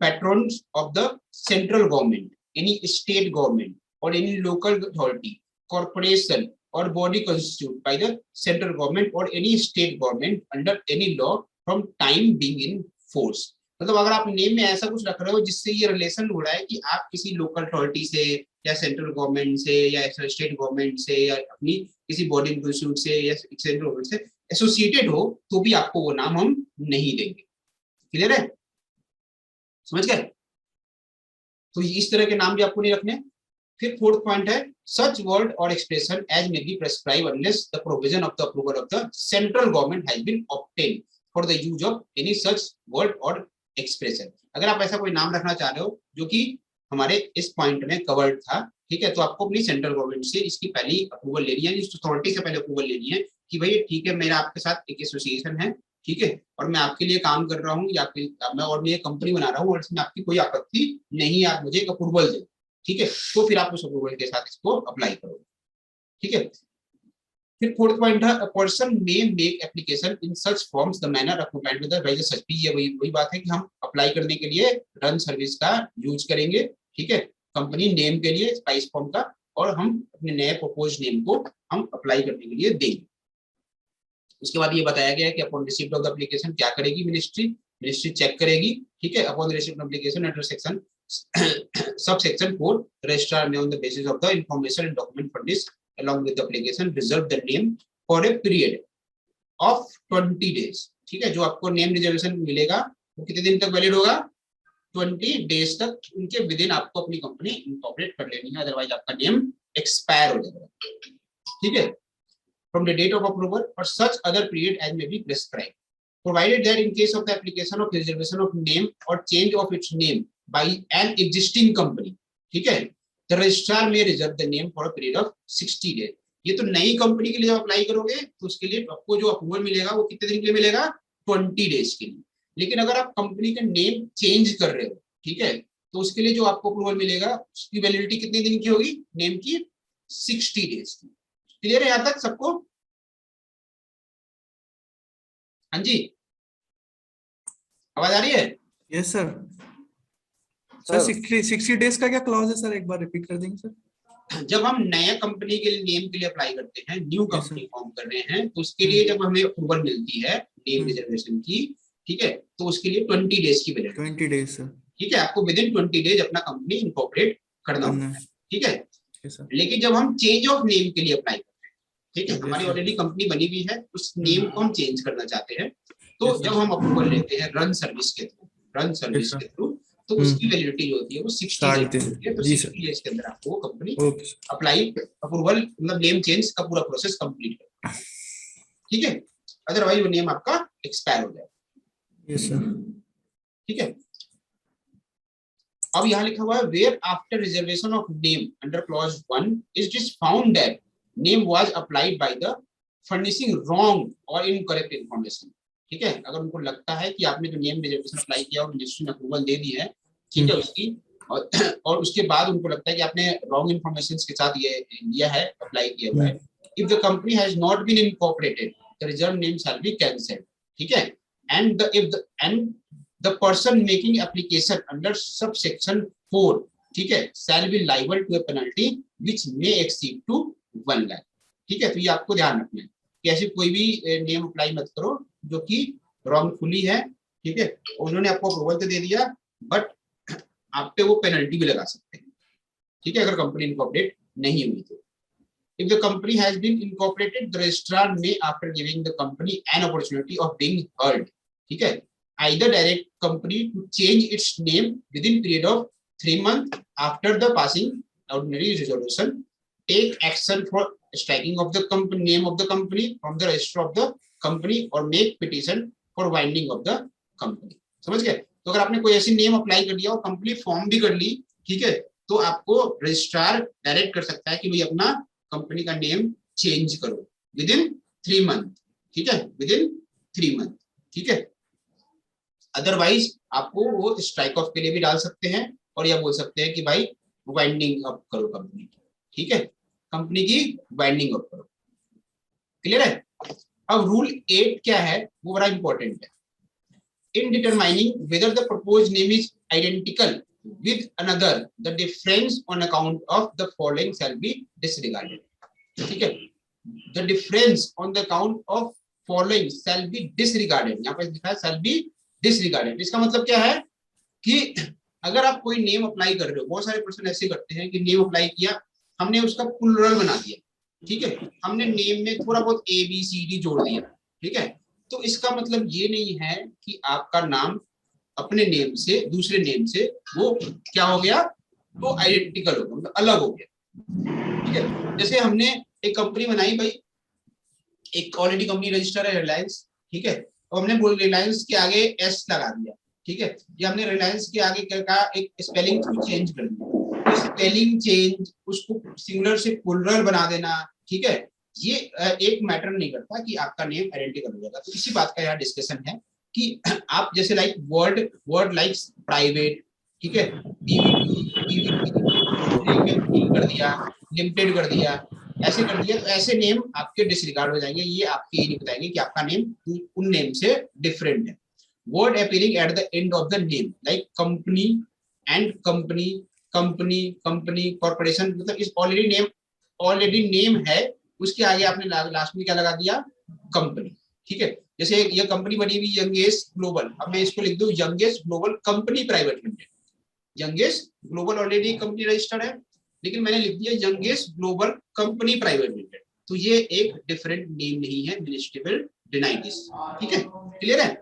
Speaker 1: patrons of the central government, any state government or any local authority, corporation or body constituted by the central government or any state government under any law from time being in force। मतलब अगर आप नेम में ऐसा कुछ रख रहे हो जिससे ये रिलेशन हो रहा है कि आप किसी लोकल अथॉरिटी से या सेंट्रल गवर्नमेंट से या स्टेट गवर्नमेंट से या अपनी किसी बॉडी इंस्टीट्यूट से या सेंट्रल गवर्नमेंट से एसोसिएटेड हो, तो भी आपको वो नाम हम नहीं देंगे। क्लियर है? समझ गए? तो इस तरह के नाम भी आपको नहीं रखने। फिर फोर्थ पॉइंट है such word or expression as may be prescribe unless the provision of the approval of the central government has been obtained for the use of any such word or expression. अगर आप ऐसा कोई नाम रखना चाह रहे हो जो कि हमारे इस पॉइंट में कवर्ड था, ठीक है, तो आपको अपनी सेंट्रल गवर्नमेंट से इसकी पहली अप्रूवल लेनी है, इस अथॉरिटी से पहले अप्रूवल लेनी है कि भाई ठीक है मेरा आपके साथ एक एसोसिएशन है, ठीक है, और मैं आपके लिए काम कर रहा हूँ या मैं और मैं कंपनी बना रहा हूँ और इसमें आपकी कोई आपत्ति नहीं है, आप मुझे एक अप्रूवल दें, ठीक है, तो फिर आप उस अप्रूवल के साथ इसको अप्लाई करोगे, ठीक है। फिर फोर्थ पॉइंट है person may make application in such forms the manner accompanied with the right such भी, ये वही बात है कि हम अप्लाई करने के लिए रन सर्विस का यूज करेंगे, ठीक है, कंपनी नेम के लिए स्पाइस फॉर्म का, और हम अपने नए प्रपोज नेम को हम अप्लाई करने के लिए देंगे। उसके बाद ये बताया गया है कि upon receipt of the application क्या करेगी मिनिस्ट्री चेक करेगी, ठीक है, upon receipt of application under section sub section 4 registrar ने on the basis of the information and document furnished along with the application reserve the name for a period of 20 days, ठीक है, जो आपको नेम रिजर्वेशन मिलेगा वो कितने दिन तक वैलिड होगा, 20 डेज तक उनके विद इन आपको अपनी कंपनी इनकॉर्पोरेट कर लेनी है, अदरवाइज आपका नेम एक्सपायर हो जाएगा, ठीक है, from the date of approval or such other period as may be prescribed, provided that in case of the application of reservation of name or change of its name by an existing company, ठीक है, the registrar may reserve the name for a period of 60 days। ये तो नई कंपनी के लिए जब अप्लाई करोगे तो उसके लिए आपको जो अप्रूवल मिलेगा वो कितने दिन के लिए मिलेगा, 20 डेज के लिए। लेकिन अगर आप कंपनी का नेम चेंज कर रहे हो, ठीक है, तो उसके लिए जो आपको अप्रूवल मिलेगा उसकी वैलिडिटी कितने दिन की होगी, नेम की 60 डेज की। क्लियर है यहां तक सबको? हाँ जी, आवाज आ रही है?
Speaker 4: Yes sir. सर 60 डेज का क्या क्लॉज है सर, एक बार रिपीट कर देंगे सर?
Speaker 1: जब हम नया कंपनी के लिए नेम के लिए अप्लाई करते हैं, न्यू कंपनी फॉर्म कर रहे हैं, तो उसके लिए जब हमें अप्रूवल मिलती है नेम रिजर्वेशन की, ठीक है, तो उसके लिए 20 डेज की वैलिडिटी,
Speaker 4: 20 डेज सर,
Speaker 1: ठीक है, आपको विद इन 20 डेज अपना कंपनी इनकॉर्पोरेट करना होगा, ठीक है। लेकिन जब हम चेंज ऑफ नेम के लिए अप्लाई करते हैं, ठीक है, हमारी ऑलरेडी कंपनी बनी हुई है, उस नेम को हम चेंज करना चाहते हैं, तो जब हम अप्रूवल लेते हैं रन सर्विस के थ्रू, तो उसकी वैलिडिटी जो होती है वो 60 डेज होती है, तो 60 डेज के अंदर आपको कंपनी अप्रूवल मतलब नेम चेंज का पूरा प्रोसेस कंप्लीट करेगा, ठीक है, अदरवाइज वो नेम आपका एक्सपायर हो जाएगा।
Speaker 4: यस सर,
Speaker 1: ठीक है। अब यहाँ लिखा हुआ है where after reservation of name under clause 1 it is found that name was applied by the furnishing wrong or incorrect information, ठीक है, अगर उनको लगता है कि आपने जो नेम रिजर्वेशन अप्लाई किया और मिनिस्ट्री ने अप्रूवल दे दी है, ठीक है, उसकी और उसके बाद उनको लगता है कि आपने रॉन्ग इंफॉर्मेशन के साथ ये लिया है, अप्लाई किया हुआ है, if the company has not been incorporated the reserve name shall be cancelled, ठीक है, and the person making application under sub section 4, ठीक है, shall be liable to a penalty which may exceed to 1 lakh, ठीक है। तो ये आपको ध्यान रखना है कि ऐसी कोई भी नेम अप्लाई मत करो जो कि रॉन्गफुली है, ठीक है, उन्होंने आपको अप्रूवल तो दे दिया बट आप पे वो पेनल्टी भी लगा सकते हैं, ठीक है, अगर कंपनी इनकॉर्पोरेट नहीं हुई तो। If the company has been incorporated, the registrar may, after giving the company an opportunity of being heard, ठीक है, either direct company to change its name within period of 3 months after the passing ordinary resolution, take action for striking of the company name of the company from the register of the company or make petition for winding of the company। समझ गए? तो अगर आपने कोई ऐसी नेम अप्लाई कर दिया और कंपनी फॉर्म भी कर ली, ठीक है, तो आपको रजिस्ट्रार डायरेक्ट कर सकता है कि भाई अपना कंपनी का नेम चेंज करो विद इन 3 मंथ, ठीक है, विद इन 3 मंथ, ठीक है, अदरवाइज आपको वो स्ट्राइक ऑफ के लिए भी डाल सकते हैं और या बोल सकते हैं कि भाई वाइंडिंग अप करो कंपनी की, ठीक है, कंपनी की वाइंडिंग अप करो। क्लियर है? अब रूल 8 क्या है वो बड़ा इंपॉर्टेंट है। In determining whether the proposed name is identical with another, the difference on account of the following shall be disregarded, ठीक है, the difference on the account of following shall be disregarded, यहाँ पर लिखा है shall be disregarded। इसका मतलब क्या है कि अगर आप कोई नेम अप्लाई कर रहे हो, बहुत सारे पर्सन ऐसे करते हैं कि नेम अप्लाई किया, हमने उसका प्लूरल बना दिया, ठीक है, हमने नेम में थोड़ा बहुत ABCD जोड़ दिया, ठीक है, तो इसका मतलब ये नहीं है कि आपका नाम अपने नेम से दूसरे नेम से वो क्या हो गया, तो आइडेंटिकल हो गया, मतलब अलग हो गया। ठीक है, जैसे हमने एक कंपनी बनाई भाई, एक ऑलरेडी कंपनी रजिस्टर है रिलायंस, ठीक है, तो हमने बोल रिलायंस के आगे एस लगा दिया, ठीक है, ये हमने रिलायंस के आगे क्या कहा, एक स्पेलिंग चेंज कर दिया, तो स्पेलिंग चेंज उसको सिंगुलर से प्लूरल बना देना, ठीक है, ये एक मैटर नहीं करता कि आपका नेम आइडेंटिकल हो जाएगा। तो इसी बात का यहाँ डिस्कशन है कि आप जैसे लाइक वर्ड लाइक प्राइवेट, ठीक है, कर दिया, लिमिटेड कर दिया, ऐसे कर दिया, तो ऐसे नेम आपके डिसरिगार्ड हो जाएंगे, ये आपके ये नहीं बताएंगे कि आपका नेम उन नेम से डिफरेंट है। Word appearing at the end of the name like company and company, company company corporation, मतलब इस ऑलरेडी नेम है, उसके आगे आपने लास्ट में क्या लगा दिया, कंपनी, ठीक है। जैसे ये कंपनी बनी हुई यंगेस्ट ग्लोबल, अब मैं इसको लिख दूं youngest global company private limited, youngest global already company registered है, लेकिन मैंने लिख दिया youngest global company private limited, तो ये एक डिफरेंट नेम नहीं है, मिनिस्ट्री विल डिनाई दिस, ठीक है, क्लियर है।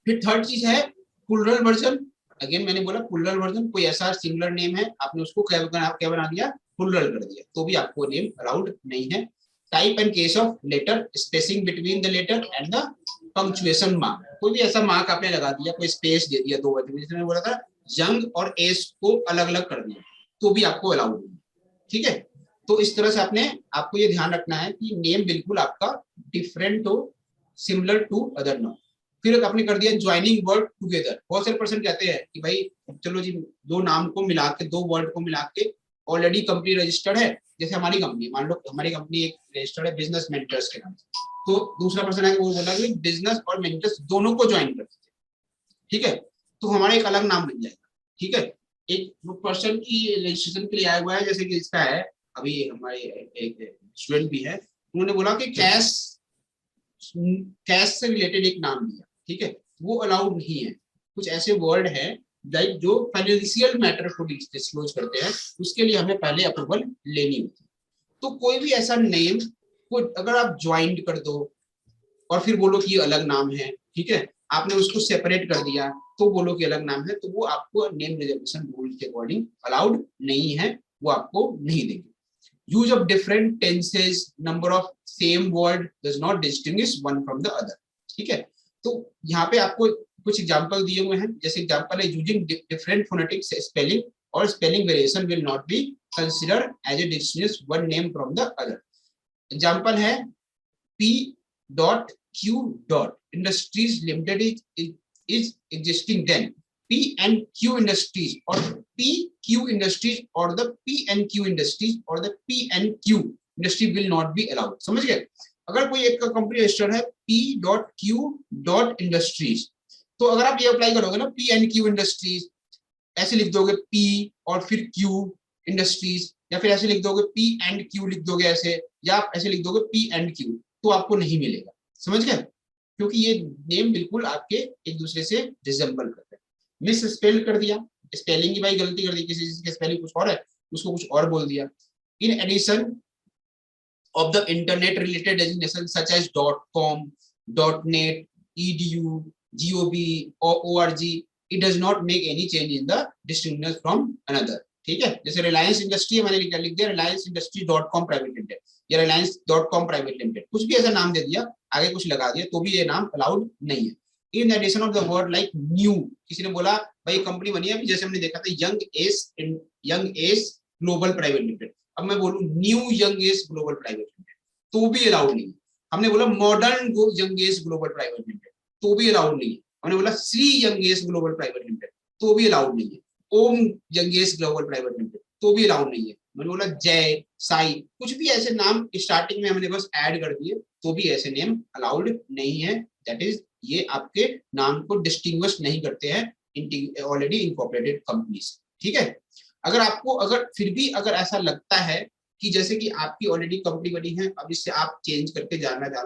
Speaker 1: फिर थर्ड चीज है प्लूरल वर्जन, अगेन मैंने बोला प्लूरल वर्जन, कोई ऐसा सिंगुलर नेम है आपने उसको क्या बना दिया, प्लूरल कर दिया, तो भी आपको नेम अलाउड नहीं है। Type and case of letter, spacing between the letter and the punctuation mark, कोई भी ऐसा मार्क आपने लगा दिया, कोई स्पेस दे दिया दो वर्ड में, जैसे मैंने बोला था यंग और एज को अलग अलग कर दिया, तो भी आपको अलाउड नहीं, ठीक है। तो इस तरह से आपको ये ध्यान रखना है कि नेम बिल्कुल आपका डिफरेंट हो, सिमिलर टू अदर नाउन। फिर आपने कर दिया ज्वाइनिंग वर्ड टुगेदर, बहुत सारे पर्सन कहते हैं कि भाई चलो जी दो नाम को मिला के, दो वर्ड को मिला के, ऑलरेडी कंपनी रजिस्टर्ड है, जैसे हमारी कंपनी, मान लो हमारी कंपनी एक रजिस्टर्ड है बिजनेस मेंटर्स के नाम से, तो दूसरा पर्सन है वो बोला कि बिजनेस और मेंटर्स दोनों को ज्वाइन कर दीजिए, ठीक है, तो हमारा एक अलग नाम बन जाएगा, ठीक है। एक पर्सन की रजिस्ट्रेशन के लिए आया हुआ है, जैसे कि इसका है, अभी हमारे एक स्टूडेंट भी है, उन्होंने बोला कि कैश से रिलेटेड एक नाम दिया, ठीक है, वो अलाउड नहीं है। कुछ ऐसे वर्ड है लाइक जो फाइनेंशियल मैटर को डिस्क्लोज करते हैं, उसके लिए हमें पहले अप्रूवल लेनी होती है। तो कोई भी ऐसा नेम को अगर आप ज्वाइंट कर दो और फिर बोलो कि ये अलग नाम है, ठीक है, आपने उसको सेपरेट कर दिया तो बोलो कि अलग नाम है, तो वो आपको नेम रिजर्वेशन रूल के अकॉर्डिंग अलाउड नहीं है, वो आपको नहीं देंगे। Use of different tenses, number of same word does not distinguish one from the other, ठीक है। तो यहाँ पे आपको कुछ एग्जांपल दिए हुए हैं, जैसे एग्जांपल है using different phonetic spelling or spelling variation will not be considered as a distinguish one name from the other. Example है P.Q. Industries Limited is existing, then P&Q Industries or PQ Industries or the P&Q Industries or the P&Q Industry will not be allowed। समझ गए। अगर कोई एक कंपनी रजिस्टर्ड है P.Q. Industries, तो अगर आप ये अप्लाई करोगे ना P&Q Industries, ऐसे लिख दोगे P और फिर Q Industries, या फिर ऐसे लिख दोगे P&Q लिख दोगे ऐसे, या आप ऐसे लिख दोगे P&Q, तो आपको नहीं मिलेगा, समझ गए, क्योंकि ये नेम बिल्कुल आपके एक दूसरे से रिजेंबल करते हैं। मिस स्पेल कर दिया, स्पेलिंग की भाई गलती कर दी, किसी चीज की स्पेलिंग कुछ और है उसको कुछ और बोल दिया। In addition of the internet related designation such as .com, .net, edu, gob or org, it does not make any change in the distinction from another, ठीक है। जैसे रिलायंस इंडस्ट्री है, मैंने लिख दिया Reliance industry .com private limited या रिलायंस .com प्राइवेट लिमिटेड, कुछ भी ऐसा नाम दे दिया, आगे कुछ लगा दिया, तो भी ये नाम अलाउड नहीं है। In addition of the word like new, किसी ने बोला भाई कंपनी बनी है, जैसे हमने देखा था young age global private limited, अब मैं बोलूं new young age global private limited, तो भी अलाउड नहीं है। हमने बोला modern young age global private limited, तो भी अलाउड नहीं है। हमने बोला Shri young age global private limited, तो भी अलाउड नहीं है। Om young age global private limited, तो भी अलाउड नहीं है। मैंने बोला जय, साई, कुछ भी ऐसे नाम स्टार्टिंग में हमने बस ऐड कर दिए, तो भी ऐसे नेम अलाउड नहीं है। दैट इज ये आपके नाम को डिस्टिंग्विश नहीं करते हैं ऑलरेडी इनकॉर्पोरेटेड कंपनी से, ठीक है। अगर फिर भी अगर ऐसा लगता है कि जैसे कि आपकी ऑलरेडी कंपनी बनी है, अब इससे आप चेंज करके बनाना चाह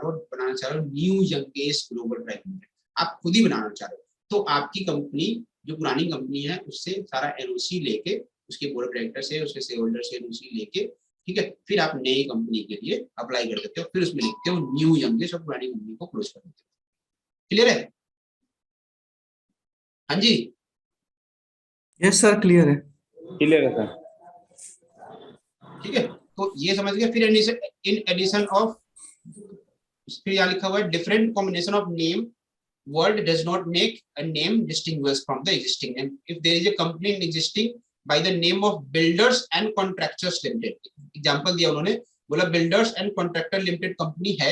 Speaker 1: रहे हो new youngest global private limited, आप खुद ही बनाना चाह रहे हो, तो आपकी कंपनी जो पुरानी कंपनी है उससे सारा एनओसी लेके, उसके बोर्ड ऑफ डायरेक्टर से, उसके शेयर होल्डर से एनओसी लेके, ठीक है, फिर आप नई कंपनी के लिए अप्लाई कर देते हो, फिर उसमें लिखते हो न्यू यंगेस्ट और पुरानी कंपनी को क्लोज कर देते हो। क्लियर है। हाँ जी,
Speaker 4: यस सर, क्लियर है।
Speaker 5: क्लियर है सर।
Speaker 1: ठीक है, तो ये समझ गए। फिर इन एडिशन ऑफ, फिर यहाँ लिखा हुआ है different combination of name word does not make a name distinguished from the existing name. If there is a company in existing by the name of Builders and Contractors Limited, example दिया उन्होंने, बोला Builders and Contractor Limited company है,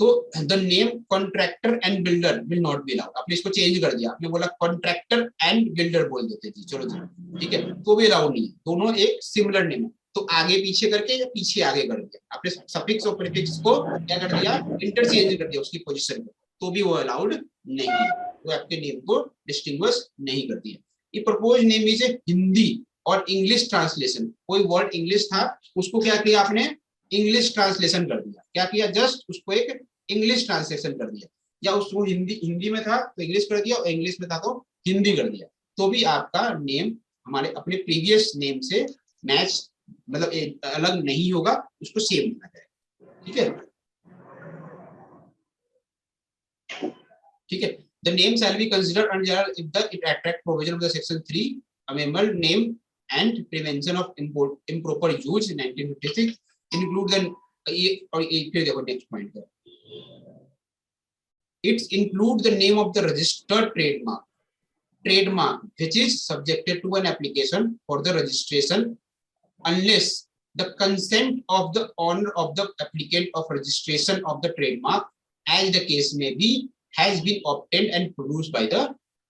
Speaker 1: तो the name Contractor and Builder will not be allowed. आपने इसको चेंज कर दिया, आपने बोला Contractor and Builder बोल देते जी, चलो जी, ठीक है, तो भी अलाउड नहीं है, दोनों एक सिमिलर नेम है, तो आगे पीछे करके या पीछे आगे कर दिया, आपने सफिक्स और प्रीफिक्स को क्या कर दिया, इंटरचेंज कर दिया उसकी पोजीशन को, तो भी वो अलाउड नहीं है, वो आपके नेम को डिस्टिंग्विश नहीं करती है। ये प्रपोज नेम इज हिंदी और इंग्लिश ट्रांसलेशन, कोई वर्ड इंग्लिश था उसको क्या किया आपने, इंग्लिश ट्रांसलेशन कर दिया, क्या किया, जस्ट उसको एक इंग्लिश ट्रांसलेशन कर दिया, या उसको हिंदी में था तो इंग्लिश कर दिया, और इंग्लिश में था तो हिंदी कर दिया, तो भी आपका नेम हमारे अपने प्रीवियस नेम से मैच, मतलब अलग नहीं होगा, उसको सेम लिखना जाएगा, ठीक है, ठीक है। The name shall be considered under general if the attract provision of the section 3 amendment name and prevention of improper use in 1956 include the, और फिर देखो नेक्स्ट पॉइंट है, it include the name of the registered trademark which is subjected to an application for the registration unless the consent of the owner of the applicant of registration of the trademark as the case may be has been obtained and produced by the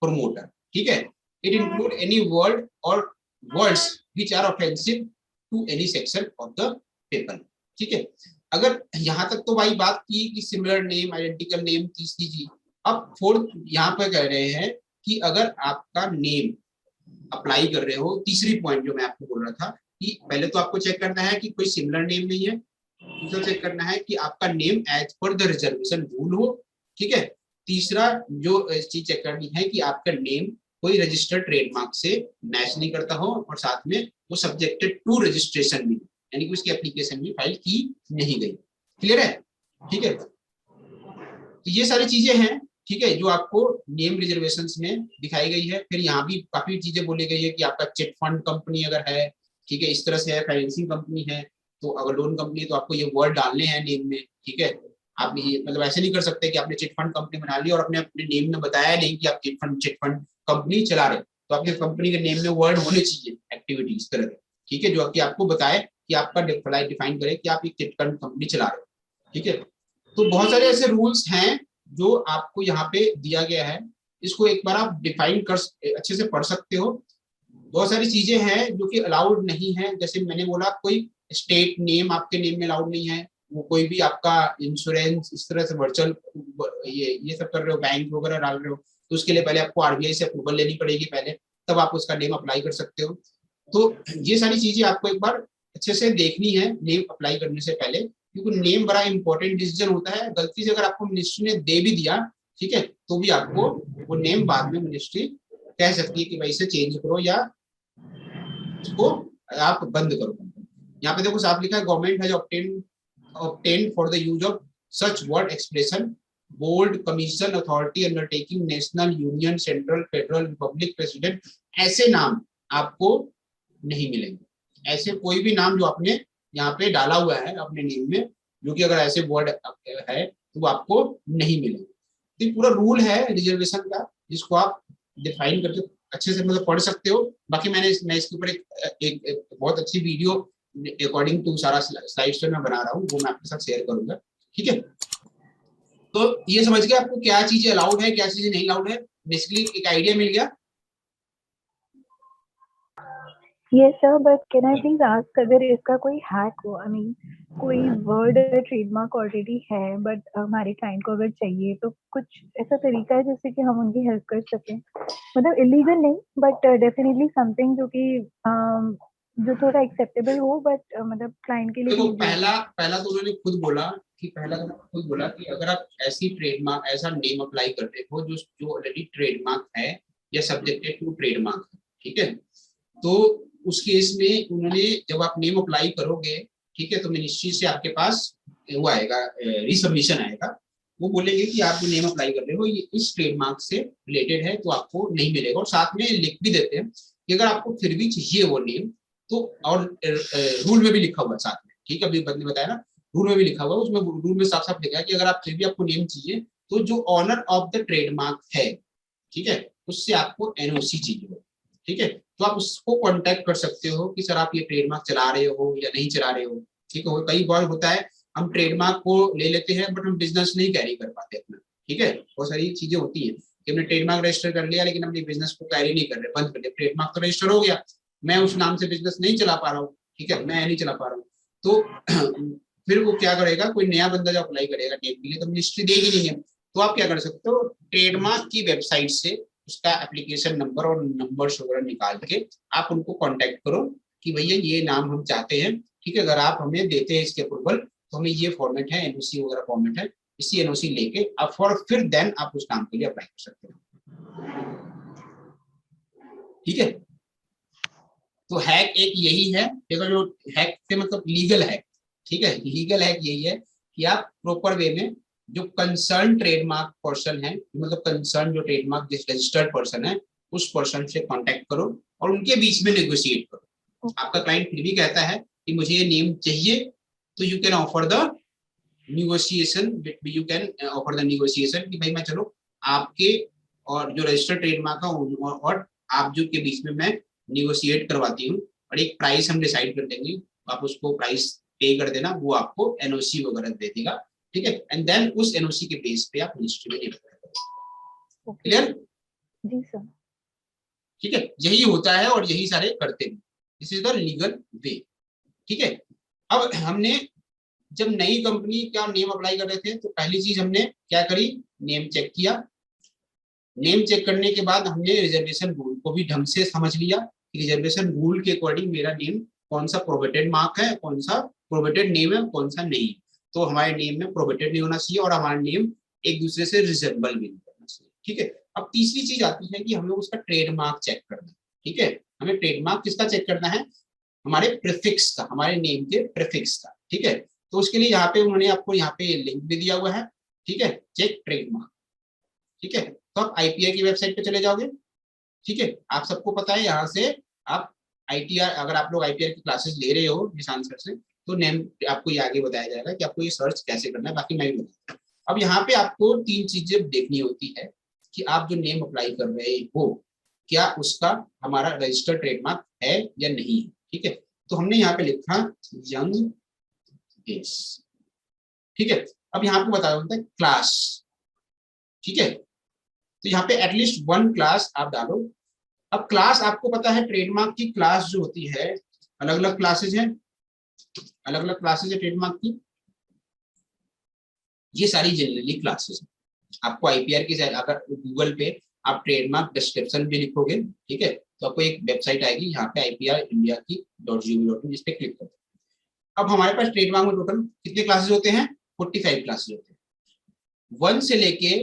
Speaker 1: promoter, ठीक है। It include any word or words which are offensive to any section of the paper, ठीक है। अगर यहाँ तक तो भाई बात की कि सिमिलर नेम, आइडेंटिकल नेम, तीसरी चीज, अब फोर्थ यहाँ पे कह रहे हैं कि अगर आपका नेम अप्लाई कर रहे हो, तीसरी पॉइंट जो मैं आपको बोल रहा था कि पहले तो आपको चेक करना है कि कोई सिमिलर नेम नहीं है, दूसरा चेक करना है कि आपका name as per the reservation rule हो, ठीक है, तीसरा जो चीज चेक करनी है कि आपका नेम कोई रजिस्टर्ड ट्रेडमार्क से मैच नहीं करता हो, और साथ में वो सब्जेक्टेड टू रजिस्ट्रेशन भी, यानी कि उसकी एप्लीकेशन भी फाइल की नहीं गई, क्लियर है, ठीक है। तो ये सारी चीजें हैं, ठीक है, जो आपको नेम रिजर्वेशंस में दिखाई गई है। फिर यहाँ भी काफी चीजें बोली गई है कि आपका चिट फंड कंपनी अगर है, ठीक है, इस तरह से है, फाइनेंसिंग कंपनी है, तो अगर लोन कंपनी है तो आपको ये वर्ड डालने हैं नेम में, ठीक है। आप ये मतलब ऐसे नहीं कर सकते कि आपने चिट फंड कंपनी बना ली और अपने अपने नेम में बताया नहीं कि आप चिट फंड कंपनी चला रहे, तो आपके कंपनी के नेम में वर्ड होने चाहिए एक्टिविटी इस तरह के, ठीक है, जो कि आपको बताए कि आपका डिफाइन करे कि आप एक चिट फंड कंपनी चला रहे हो, ठीक है। तो बहुत सारे ऐसे रूल्स हैं जो आपको यहाँ पे दिया गया है, इसको एक बार आप डिफाइन कर अच्छे से पढ़ सकते हो। बहुत सारी चीजें हैं जो कि अलाउड नहीं है, जैसे मैंने बोला कोई स्टेट नेम आपके नेम में अलाउड नहीं है, वो कोई भी आपका इंश्योरेंस इस तरह से वर्चुअल ये सब कर रहे हो, बैंक वगैरह डाल रहे हो, तो उसके लिए पहले आपको आरबीआई से अप्रूवल लेनी पड़ेगी पहले, तब आप उसका नेम अप्लाई कर सकते हो। तो ये सारी चीजें आपको एक बार अच्छे से देखनी है नेम अप्लाई करने से पहले, क्योंकि नेम बड़ा इंपॉर्टेंट डिसीजन होता है। गलती से अगर आपको मिनिस्ट्री ने दे भी दिया, ठीक है, तो भी आपको वो नेम बाद में मिनिस्ट्री कह सकती है कि भाई इसे चेंज करो या उसको आप बंद करो। यहाँ पे देखो साफ लिखा है, government has obtained for the use of such word expression board commission authority undertaking national union central federal republic president, ऐसे नाम आपको नहीं मिलेंगे, ऐसे कोई भी नाम जो आपने यहाँ पे डाला हुआ है अपने नेम में, जो कि अगर ऐसे वर्ड है तो वो आपको नहीं मिलेंगे। तो पूरा रूल है रिजर्वेशन का, जिसको आप डिफाइन करके अच्छे से मतलब पढ़ सकते हो। बाकी मैं इसके ऊपर एक बहुत अच्छी वीडियो अकॉर्डिंग टू सारा स्लाइड्स मैं बना रहा हूँ, वो मैं आपके साथ शेयर करूंगा, ठीक है। तो ये समझ के आपको क्या चीजें अलाउड है, क्या चीजें नहीं अलाउड है, बेसिकली एक आइडिया मिल गया।
Speaker 6: Yes sir, but can I please ask अगर इसका कोई हैक हो, I mean कोई वर्ड ट्रेडमार्क ऑलरेडी है बट हमारे क्लाइंट को अगर चाहिए, तो कुछ ऐसा तरीका है जिससे कि हम उनकी हेल्प कर सकें, मतलब इलीगल नहीं बट डेफिनेटली समथिंग जो कि जो थोड़ा एक्सेप्टेबल हो, बट मतलब क्लाइंट के लिए
Speaker 1: देखो पहला तो उन्होंने खुद बोला कि अगर आप ऐसी ट्रेडमार्क ऐसा नेम अप्लाई कर रहे हो जो ऑलरेडी ट्रेडमार्क है या सब्जेक्टेड टू ट्रेडमार्क है, ठीक है, तो उस केस में उन्होंने जब आप नेम अप्लाई करोगे, ठीक है, तो मिनिस्ट्री से आपके पास वो आएगा, रिसबमिशन आएगा, वो बोलेंगे कि आप जो नेम अप्लाई कर रहे हो ये इस ट्रेडमार्क से रिलेटेड है, तो आपको नहीं मिलेगा। और साथ में लिख भी देते हैं कि अगर आपको फिर भी चाहिए वो नेम तो, और रूल में भी लिखा हुआ है साथ में, ठीक है, अभी बंदे बताया ना, रूल में भी लिखा हुआ है, उसमें रूल में साफ साफ लिखा है कि अगर आप फिर भी आपको नेम चाहिए तो जो ऑनर ऑफ द ट्रेडमार्क है, ठीक है, उससे आपको एनओसी चाहिए, ठीक है। तो आप उसको कांटेक्ट कर सकते हो कि सर आप ये ट्रेडमार्क चला रहे हो या नहीं चला रहे हो, ठीक है। कई बार होता है हम ट्रेडमार्क को ले लेते हैं बट हम बिजनेस नहीं कैरी कर पाते अपना, ठीक है, बहुत सारी चीजें होती है कि हमने ट्रेडमार्क रजिस्टर कर लिया लेकिन अपने बिजनेस को कैरी नहीं कर रहे, बंद कर दिया, ट्रेडमार्क तो रजिस्टर हो गया, मैं उस नाम से बिजनेस नहीं चला पा रहा हूँ, ठीक है, मैं नहीं चला पा रहा हूँ, तो फिर वो क्या करेगा, कोई नया बंदा जो अप्लाई करेगा नेम के लिए तो मिनिस्ट्री देगी नहीं है। तो आप क्या कर सकते हो, ट्रेडमार्क की वेबसाइट से उसका एप्लीकेशन नंबर और नंबर वगैरह निकाल के आप उनको कांटेक्ट करो कि भैया ये नाम हम चाहते हैं, ठीक है, अगर आप हमें देते हैं इसके अप्रूवल तो हमें ये फॉर्मेट है, एनओसी वगैरह फॉर्मेट है, इसी एनओसी लेके आप फिर देन आप उस नाम के लिए अप्लाई कर सकते हो, ठीक है। तो हैक एक यही है, देखो जो हैक से मतलब लीगल हैक, ठीक है, लीगल हैक यही है कि आप प्रॉपर वे में जो कंसर्न ट्रेडमार्क पर्सन है, मतलब कंसर्न जो ट्रेडमार्क जिस रजिस्टर्ड पर्सन है उस पर्सन से कांटेक्ट करो और उनके बीच में नेगोशिएट करो। आपका क्लाइंट फिर भी कहता है कि मुझे ये नेम चाहिए तो you can offer the negotiation, you can offer the negotiation कि भाई मैं चलो आपके और जो रजिस्टर्ड ट्रेडमार्क है और आप जो के बीच में मैं नेगोशिएट करवाती हूँ और एक प्राइस हम डिसाइड कर देंगे, आप उसको प्राइस पे कर देना, वो आपको एनओसी वगैरह दे देगा, ठीक है, एंड देन उस एनओसी के बेस पे आप मिनिस्ट्री में निकल, क्लियर?
Speaker 6: जी सर।
Speaker 1: ठीक है, यही होता है और यही सारे करते हैं, this is the legal way, ठीक है। अब हमने जब नई कंपनी का नेम अप्लाई कर रहे थे तो पहली चीज हमने क्या करी, नेम चेक किया, नेम चेक करने के बाद हमने रिजर्वेशन रूल को भी ढंग से समझ लिया कि रिजर्वेशन रूल के अकॉर्डिंग मेरा नेम कौन सा प्रोबेटेड मार्क है, कौन सा प्रोबेटेड नेम है, कौन सा नहीं, तो हमारे नेम में प्रोबेटेड नहीं होना चाहिए और हमारा नेम एक दूसरे से रिजेंबल भी नहीं करना चाहिए, ठीक है। अब तीसरी चीज आती है कि हमें उसका ट्रेडमार्क चेक करना है, ठीक है, हमें ट्रेडमार्क किसका चेक करना है, हमारे प्रीफिक्स का, हमारे नेम के प्रीफिक्स का, ठीक है। तो उसके लिए यहाँ पे उन्होंने आपको यहाँ पे लिंक भी दिया हुआ है, ठीक है, चेक ट्रेडमार्क, ठीक है। तो आप आईपीआई की वेबसाइट पे चले जाओगे, ठीक है, आप सबको पता है यहाँ से आप आईटीआर, अगर आप लोग आईपीआर की क्लासेस ले रहे हो निशान सर से तो नेम आपको ये आगे बताया जाएगा कि आपको ये सर्च कैसे करना है, बाकी मैं भी बताऊंगा। अब यहाँ पे आपको तीन चीजें देखनी होती है कि आप जो नेम अप्लाई कर रहे हो क्या उसका हमारा रजिस्टर्ड ट्रेडमार्क है या नहीं है, ठीक है। तो हमने यहाँ पे लिखा यंग एस, ठीक है। अब यहाँ पे बताया होता है क्लास, ठीक है, तो यहाँ पे एटलीस्ट वन क्लास आप डालो। अब क्लास आपको पता है ट्रेडमार्क की क्लास जो होती है, अलग अलग क्लासेज हैं, अलग अलग क्लासेज है ट्रेडमार्क की, ये सारी जनरली क्लासेस हैं। आपको आईपीआर की अगर गूगल पे आप ट्रेडमार्क डिस्क्रिप्शन भी लिखोगे, ठीक है, तो आपको एक वेबसाइट आएगी यहाँ पे IPR इंडिया की .gov.in, इस पे क्लिक करो। अब हमारे पास ट्रेडमार्क में टोटल कितने क्लासेस होते हैं, 45 क्लासेस होते हैं। 1 से लेके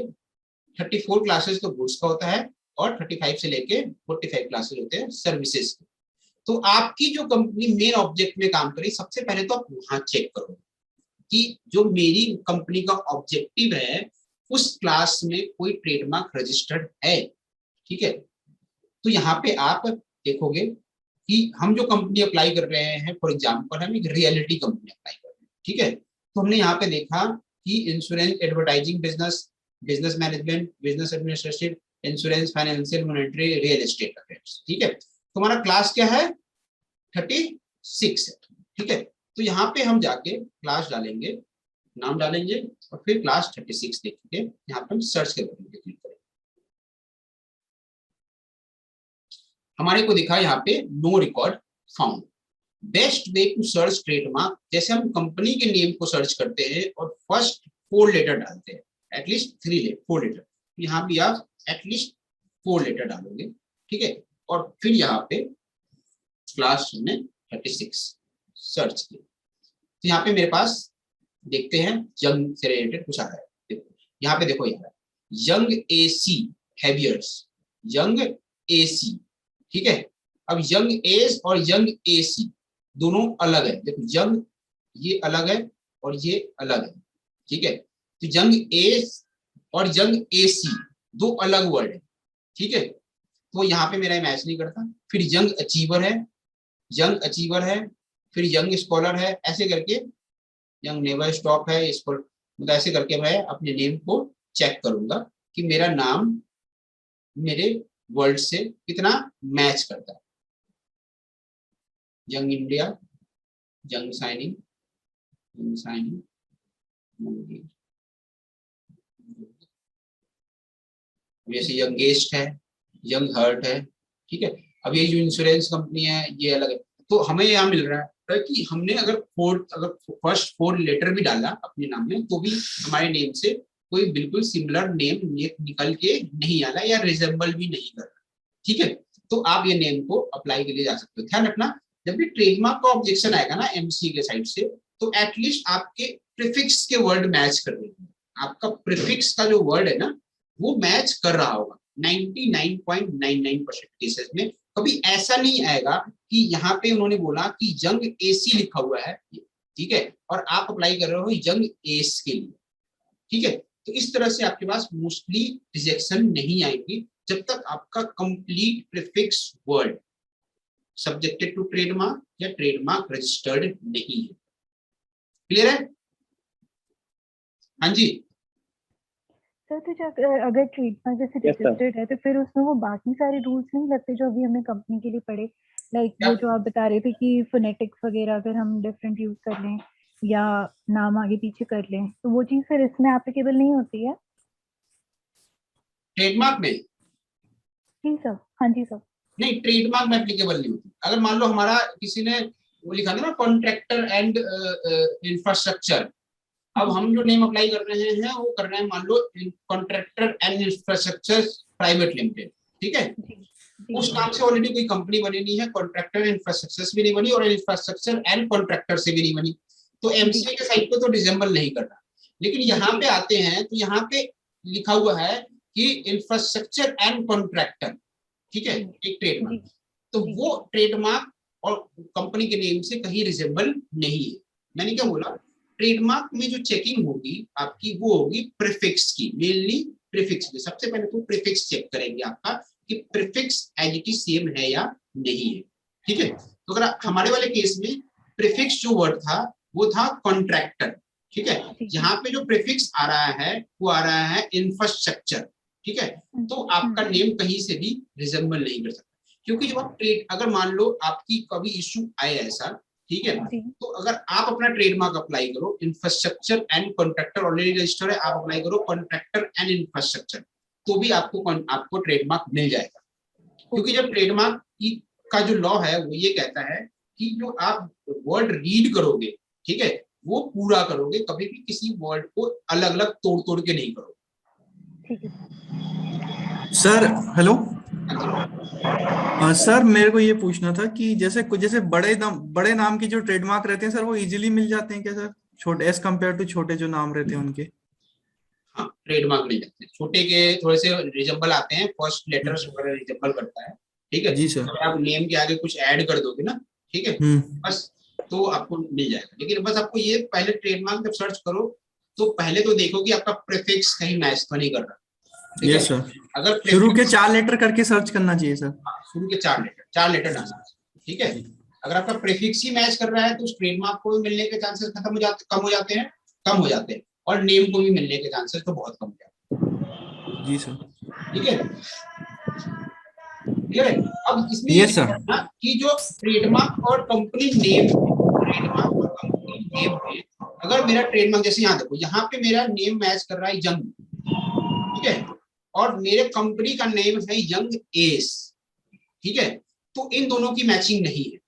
Speaker 1: 34 क्लासेस तो गुड्स का होता है और 35 से लेके 45 क्लासेस होते हैं सर्विसेज के। तो आपकी जो कंपनी मेन ऑब्जेक्ट में काम करे, सबसे पहले तो आप वहां चेक करो कि जो मेरी कंपनी का ऑब्जेक्टिव है उस क्लास में कोई ट्रेडमार्क रजिस्टर्ड है, ठीक है। तो यहाँ पे आप देखोगे कि हम जो कंपनी अप्लाई कर रहे हैं, फॉर एग्जांपल हम एक रियलिटी कंपनी अप्लाई कर रहे हैं, ठीक है। तो हमने यहाँ पे देखा कि insurance, advertising business, business management, business administration, insurance, financial, monetary, real estate affairs, ठीक है। तो हमारा क्लास क्या है, 36 है, ठीक है। तो यहाँ पे हम जाके क्लास डालेंगे, नाम डालेंगे और फिर क्लास 36 देखेंगे, यहाँ पे हम सर्च के बटन पे क्लिक करेंगे। हमारे को दिखा यहाँ पे no record found. Best way to search trademark, जैसे हम कंपनी के नेम को सर्च करते हैं और फर्स्ट 4 लेटर डालते हैं, एटलीस्ट 4 लेटर, यहाँ भी आप एटलीस्ट 4 लेटर डालोगे, ठीक है। और फिर यहाँ पे क्लास हमने 36 सर्च किया, तो यहाँ पे मेरे पास देखते हैं यंग से रिलेटेड कुछ आ रहा है। देखो यहाँ पे, देखो यार, यंग एसी हैवियर्स, यंग एसी, ठीक है। अब यंग एज और यंग एसी दोनों अलग है, देखो यंग ये अलग है और ये अलग है, ठीक है। तो यंग एस और यंग एसी दो अलग वर्ड है, ठीक है, तो यहाँ पे मेरा मैच नहीं करता। फिर यंग अचीवर है, यंग अचीवर है, फिर यंग स्कॉलर है, ऐसे करके यंग नेवर स्टॉप है, मतलब ऐसे करके मैं अपने नेम को चेक करूंगा कि मेरा नाम मेरे वर्ड से कितना मैच करता है। Young India, young signing, young signing, जैसे यंगेस्ट है, यंग हर्ट है, ठीक है। अब ये जो इंश्योरेंस कंपनी है ये अलग है। तो हमें यहाँ मिल रहा है कि हमने अगर फर्स्ट 4 लेटर भी डाला अपने नाम में तो भी हमारे नेम से कोई बिल्कुल सिमिलर नेम निकल के नहीं आ रहा या रिजेंबल भी नहीं कर रहा, ठीक है। तो आप ये नेम को अप्लाई के लिए जा सकते हो। ध्यान रखना, जब भी ट्रेडमार्क का ऑब्जेक्शन आएगा ना एमसीए के साइड से, तो एटलीस्ट आपके प्रीफिक्स के वर्ड मैच कर देंगे। आपका प्रीफिक्स का जो वर्ड है ना वो मैच कर रहा होगा 99.99% केसेस में। कभी ऐसा नहीं आएगा कि यहाँ पे उन्होंने बोला कि यंग एसी लिखा हुआ है, ठीक है, और आप अप्लाई कर रहे हो यंग एस के लिए, ठीक है। तो इस तरह से आपके पास मोस्टली रिजेक्शन नहीं आएगी जब तक आपका complete prefix word subjected to trademark या ट्रेडमार्क रजिस्टर्ड नहीं है। क्लियर है? हाँ जी
Speaker 6: सर, तो जब अगर ट्रेडमार्क जैसे रजिस्टर्ड है तो फिर उसमें वो बाकी सारे रूल्स नहीं लगते जो अभी हमने कंपनी के लिए पढ़े, लाइक वो जो आप बता रहे थे कि फोनेटिक्स वगैरह अगर हम डिफरेंट यूज कर लें या नाम आगे पीछे कर लें तो वो चीज फिर इसमें एप्लीकेबल नहीं होती है
Speaker 1: ट्रेडमार्क में?
Speaker 6: जी सर। हाँ जी सर।
Speaker 1: नहीं, ट्रेडमार्क में एप्लीकेबल नहीं होती। अगर मान लो हमारा किसी ने वो लिखा था ना कॉन्ट्रैक्टर एंड इंफ्रास्ट्रक्चर, अब हम जो नेम अप्लाई कर रहे हैं वो कर रहे हैं मान लो contractor and infrastructure private limited, ठीक है। उस नाम से ऑलरेडी कोई कंपनी बनी नहीं है, कॉन्ट्रैक्टर इंफ्रास्ट्रक्चर भी नहीं बनी और इंफ्रास्ट्रक्चर एंड कॉन्ट्रैक्टर से भी नहीं बनी, तो एमसीए के साइड पे तो रिजेंबल नहीं कर रहा। लेकिन यहाँ पे आते हैं तो यहाँ पे लिखा हुआ है कि इंफ्रास्ट्रक्चर एंड कॉन्ट्रैक्टर, ठीक है, एक ट्रेडमार्क, तो वो ट्रेडमार्क और कंपनी के नेम से कहीं रिजेंबल नहीं है। मैंने क्या बोला, ट्रेडमार्क में जो चेकिंग होगी आपकी वो होगी प्रीफिक्स की, मेनली प्रीफिक्स की। सबसे पहले तो प्रीफिक्स चेक करेंगे आपका कि prefix as it is same है या नहीं है, ठीक है। तो अगर हमारे वाले केस में प्रीफिक्स जो वर्ड था वो था कॉन्ट्रैक्टर, ठीक है। यहाँ पे जो प्रीफिक्स आ रहा है वो आ रहा है इंफ्रास्ट्रक्चर, ठीक है। तो आपका नेम कहीं से भी रिजेंबल नहीं कर सकता, क्योंकि जब आप अगर मान लो आपकी कभी इश्यू आए ऐसा, ठीक है, तो अगर आप अपना ट्रेडमार्क अप्लाई करो infrastructure and contractor already registered है, आप अप्लाई करो कॉन्ट्रैक्टर एंड इंफ्रास्ट्रक्चर, तो भी आपको ट्रेडमार्क मिल जाएगा। क्योंकि जब ट्रेडमार्क का जो लॉ है वो ये कहता है कि जो आप वर्ड रीड करोगे, ठीक है, वो पूरा करोगे, कभी भी किसी वर्ड को अलग अलग तोड़ तोड़ के नहीं करोगे।
Speaker 4: सर हेलो, सर मेरे को ये पूछना था कि जैसे बड़े नाम के जो ट्रेडमार्क रहते हैं सर वो इजीली मिल जाते हैं क्या सर, छोटे एज कम्पेयर टू छोटे जो नाम रहते हैं उनके?
Speaker 1: हाँ, ट्रेडमार्क मिल जाते हैं, छोटे के थोड़े से रिजेंबल आते हैं, फर्स्ट लेटर रिजेंबल करता है, ठीक है जी सर। तो आप नेम के आगे कुछ ऐड कर दोगे ना, ठीक है, बस तो आपको मिल जाएगा। लेकिन बस आपको ये पहले ट्रेडमार्क जब सर्च करो तो पहले तो देखो कि आपका प्रीफिक्स कहीं मैच तो नहीं कर रहा, ठीक है सर। अगर
Speaker 4: शुरू के 4 लेटर करके सर्च करना चाहिए सर,
Speaker 1: शुरू के 4 लेटर डालना, ठीक है। अगर आपका प्रीफिक्स ही मैच कर रहा है तो उस ट्रेडमार्क को मिलने के चांसेस कम हो जाते हैं और नेम को भी मिलने के चांसेस तो बहुत कम हो जाते हैं
Speaker 4: जी सर,
Speaker 1: ठीक है। अब इसमें
Speaker 4: ये सर
Speaker 1: कि जो ट्रेडमार्क और कंपनी नेम में अगर मेरा ट्रेडमार्क जैसे यहाँ देखो, यहाँ पे मेरा नेम मैच कर रहा है यंग, ठीक है, और मेरे कंपनी का नेम है यंग एस, ठीक है, तो इन दोनों की मैचिंग नहीं है,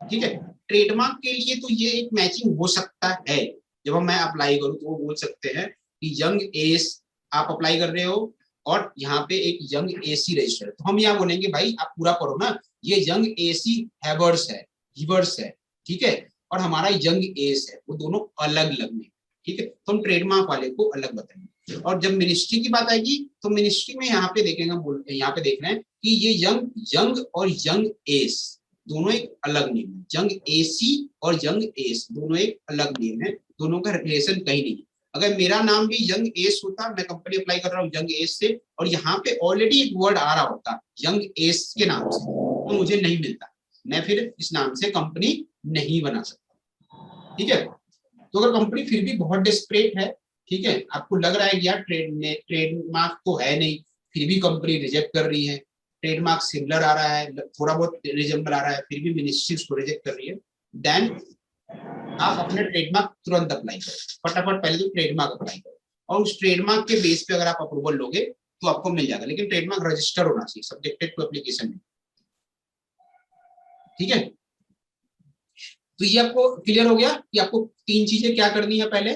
Speaker 1: ठीक है। ट्रेडमार्क के लिए तो ये एक मैचिंग हो सकता है, जब मैं अप्लाई करूं तो वो बोल सकते हैं कि यंग एस आप अप्लाई कर रहे हो और यहाँ पे एक यंग एसी रजिस्टर, तो हम यहाँ बोलेंगे भाई आप पूरा करो ना, ये यंग एसी हैवर्स है, ठीक है, और हमारा यंग एस है, वो दोनों अलग अलग में, ठीक है। तो हम ट्रेडमार्क वाले को अलग बताएंगे। और जब मिनिस्ट्री की बात आएगी तो मिनिस्ट्री में यहाँ पे देखेंगे, यहाँ पे देख रहे हैं कि ये यंग और यंग एस दोनों एक अलग नेम है, यंग एसी और यंग एस दोनों एक अलग नेम है, दोनों का रिलेशन कहीं नहीं है। अगर मेरा नाम भी यंग एस होता, मैं कंपनी अप्लाई कर रहा हूँ यंग एस से, और यहाँ पे ऑलरेडी एक वर्ड आ रहा होता यंग एस के नाम से, तो मुझे नहीं मिलता, मैं फिर इस नाम से कंपनी नहीं बना सकता। ठीक है, तो अगर कंपनी फिर भी बहुत डिस्परेट है, ठीक है, आपको लग रहा है कि यार ट्रेडमार्क तो है नहीं, फिर भी कंपनी रिजेक्ट कर रही है, ट्रेडमार्क सिमिलर आ रहा है, थोड़ा बहुत रिजेंबल आ रहा है, फिर भी मिनिस्ट्री उसको रिजेक्ट कर रही है, देन आप अपने ट्रेडमार्क तुरंत अप्लाई करो, फटाफट पहले तो ट्रेडमार्क अप्लाई करो, और उस ट्रेडमार्क के बेस पे अगर आप अप्रूवल लोगे तो आपको मिल जाएगा, लेकिन ट्रेडमार्क रजिस्टर होना चाहिए, सब्जेक्टेड टू एप्लीकेशन में। ठीक है, तो ये आपको क्लियर हो गया कि आपको 3 चीजें क्या करनी है। पहले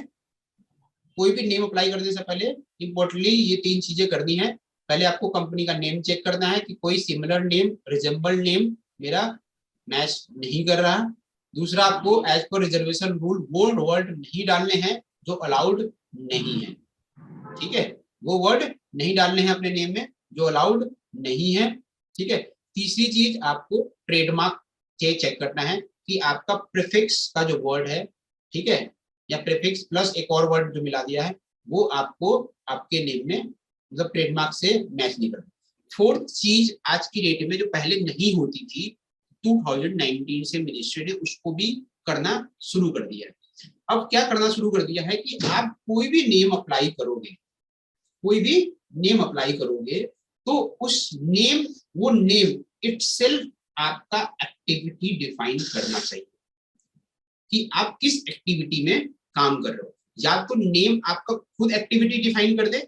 Speaker 1: कोई भी नेम अप्लाई करने से पहले इंपॉर्टेंटली ये 3 चीजें करनी है। पहले आपको कंपनी का नेम चेक करना है कि कोई सिमिलर नेम, रिजेंबल नेम मेरा मैच नहीं कर रहा। दूसरा, आपको एज पर रिजर्वेशन रूल वो वर्ड नहीं डालने हैं जो अलाउड नहीं है। ठीक है, वो वर्ड नहीं डालने हैं अपने नेम में जो अलाउड नहीं है। ठीक है, तीसरी चीज आपको ट्रेडमार्क चेक करना है कि आपका प्रीफिक्स का जो वर्ड है, ठीक है, या प्रीफिक्स प्लस एक और वर्ड जो मिला दिया है, वो आपको आपके नेम में मतलब ट्रेडमार्क से मैच नहीं करता। फोर्थ चीज आज की डेट में जो पहले नहीं होती थी, 2019 से मिनिस्ट्री ने उसको भी करना शुरू कर दिया है। अब क्या करना शुरू कर दिया है कि आप कोई भी नेम अप्लाई करोगे, कोई भी नेम अप्लाई करोगे, तो उस नेम, वो नेम इटसेल्फ आपका एक्टिविटी डिफाइन करना चाहिए कि आप किस एक्टिविटी में काम कर रहे हो। या तो नेम आपका खुद एक्टिविटी डिफाइन कर दे,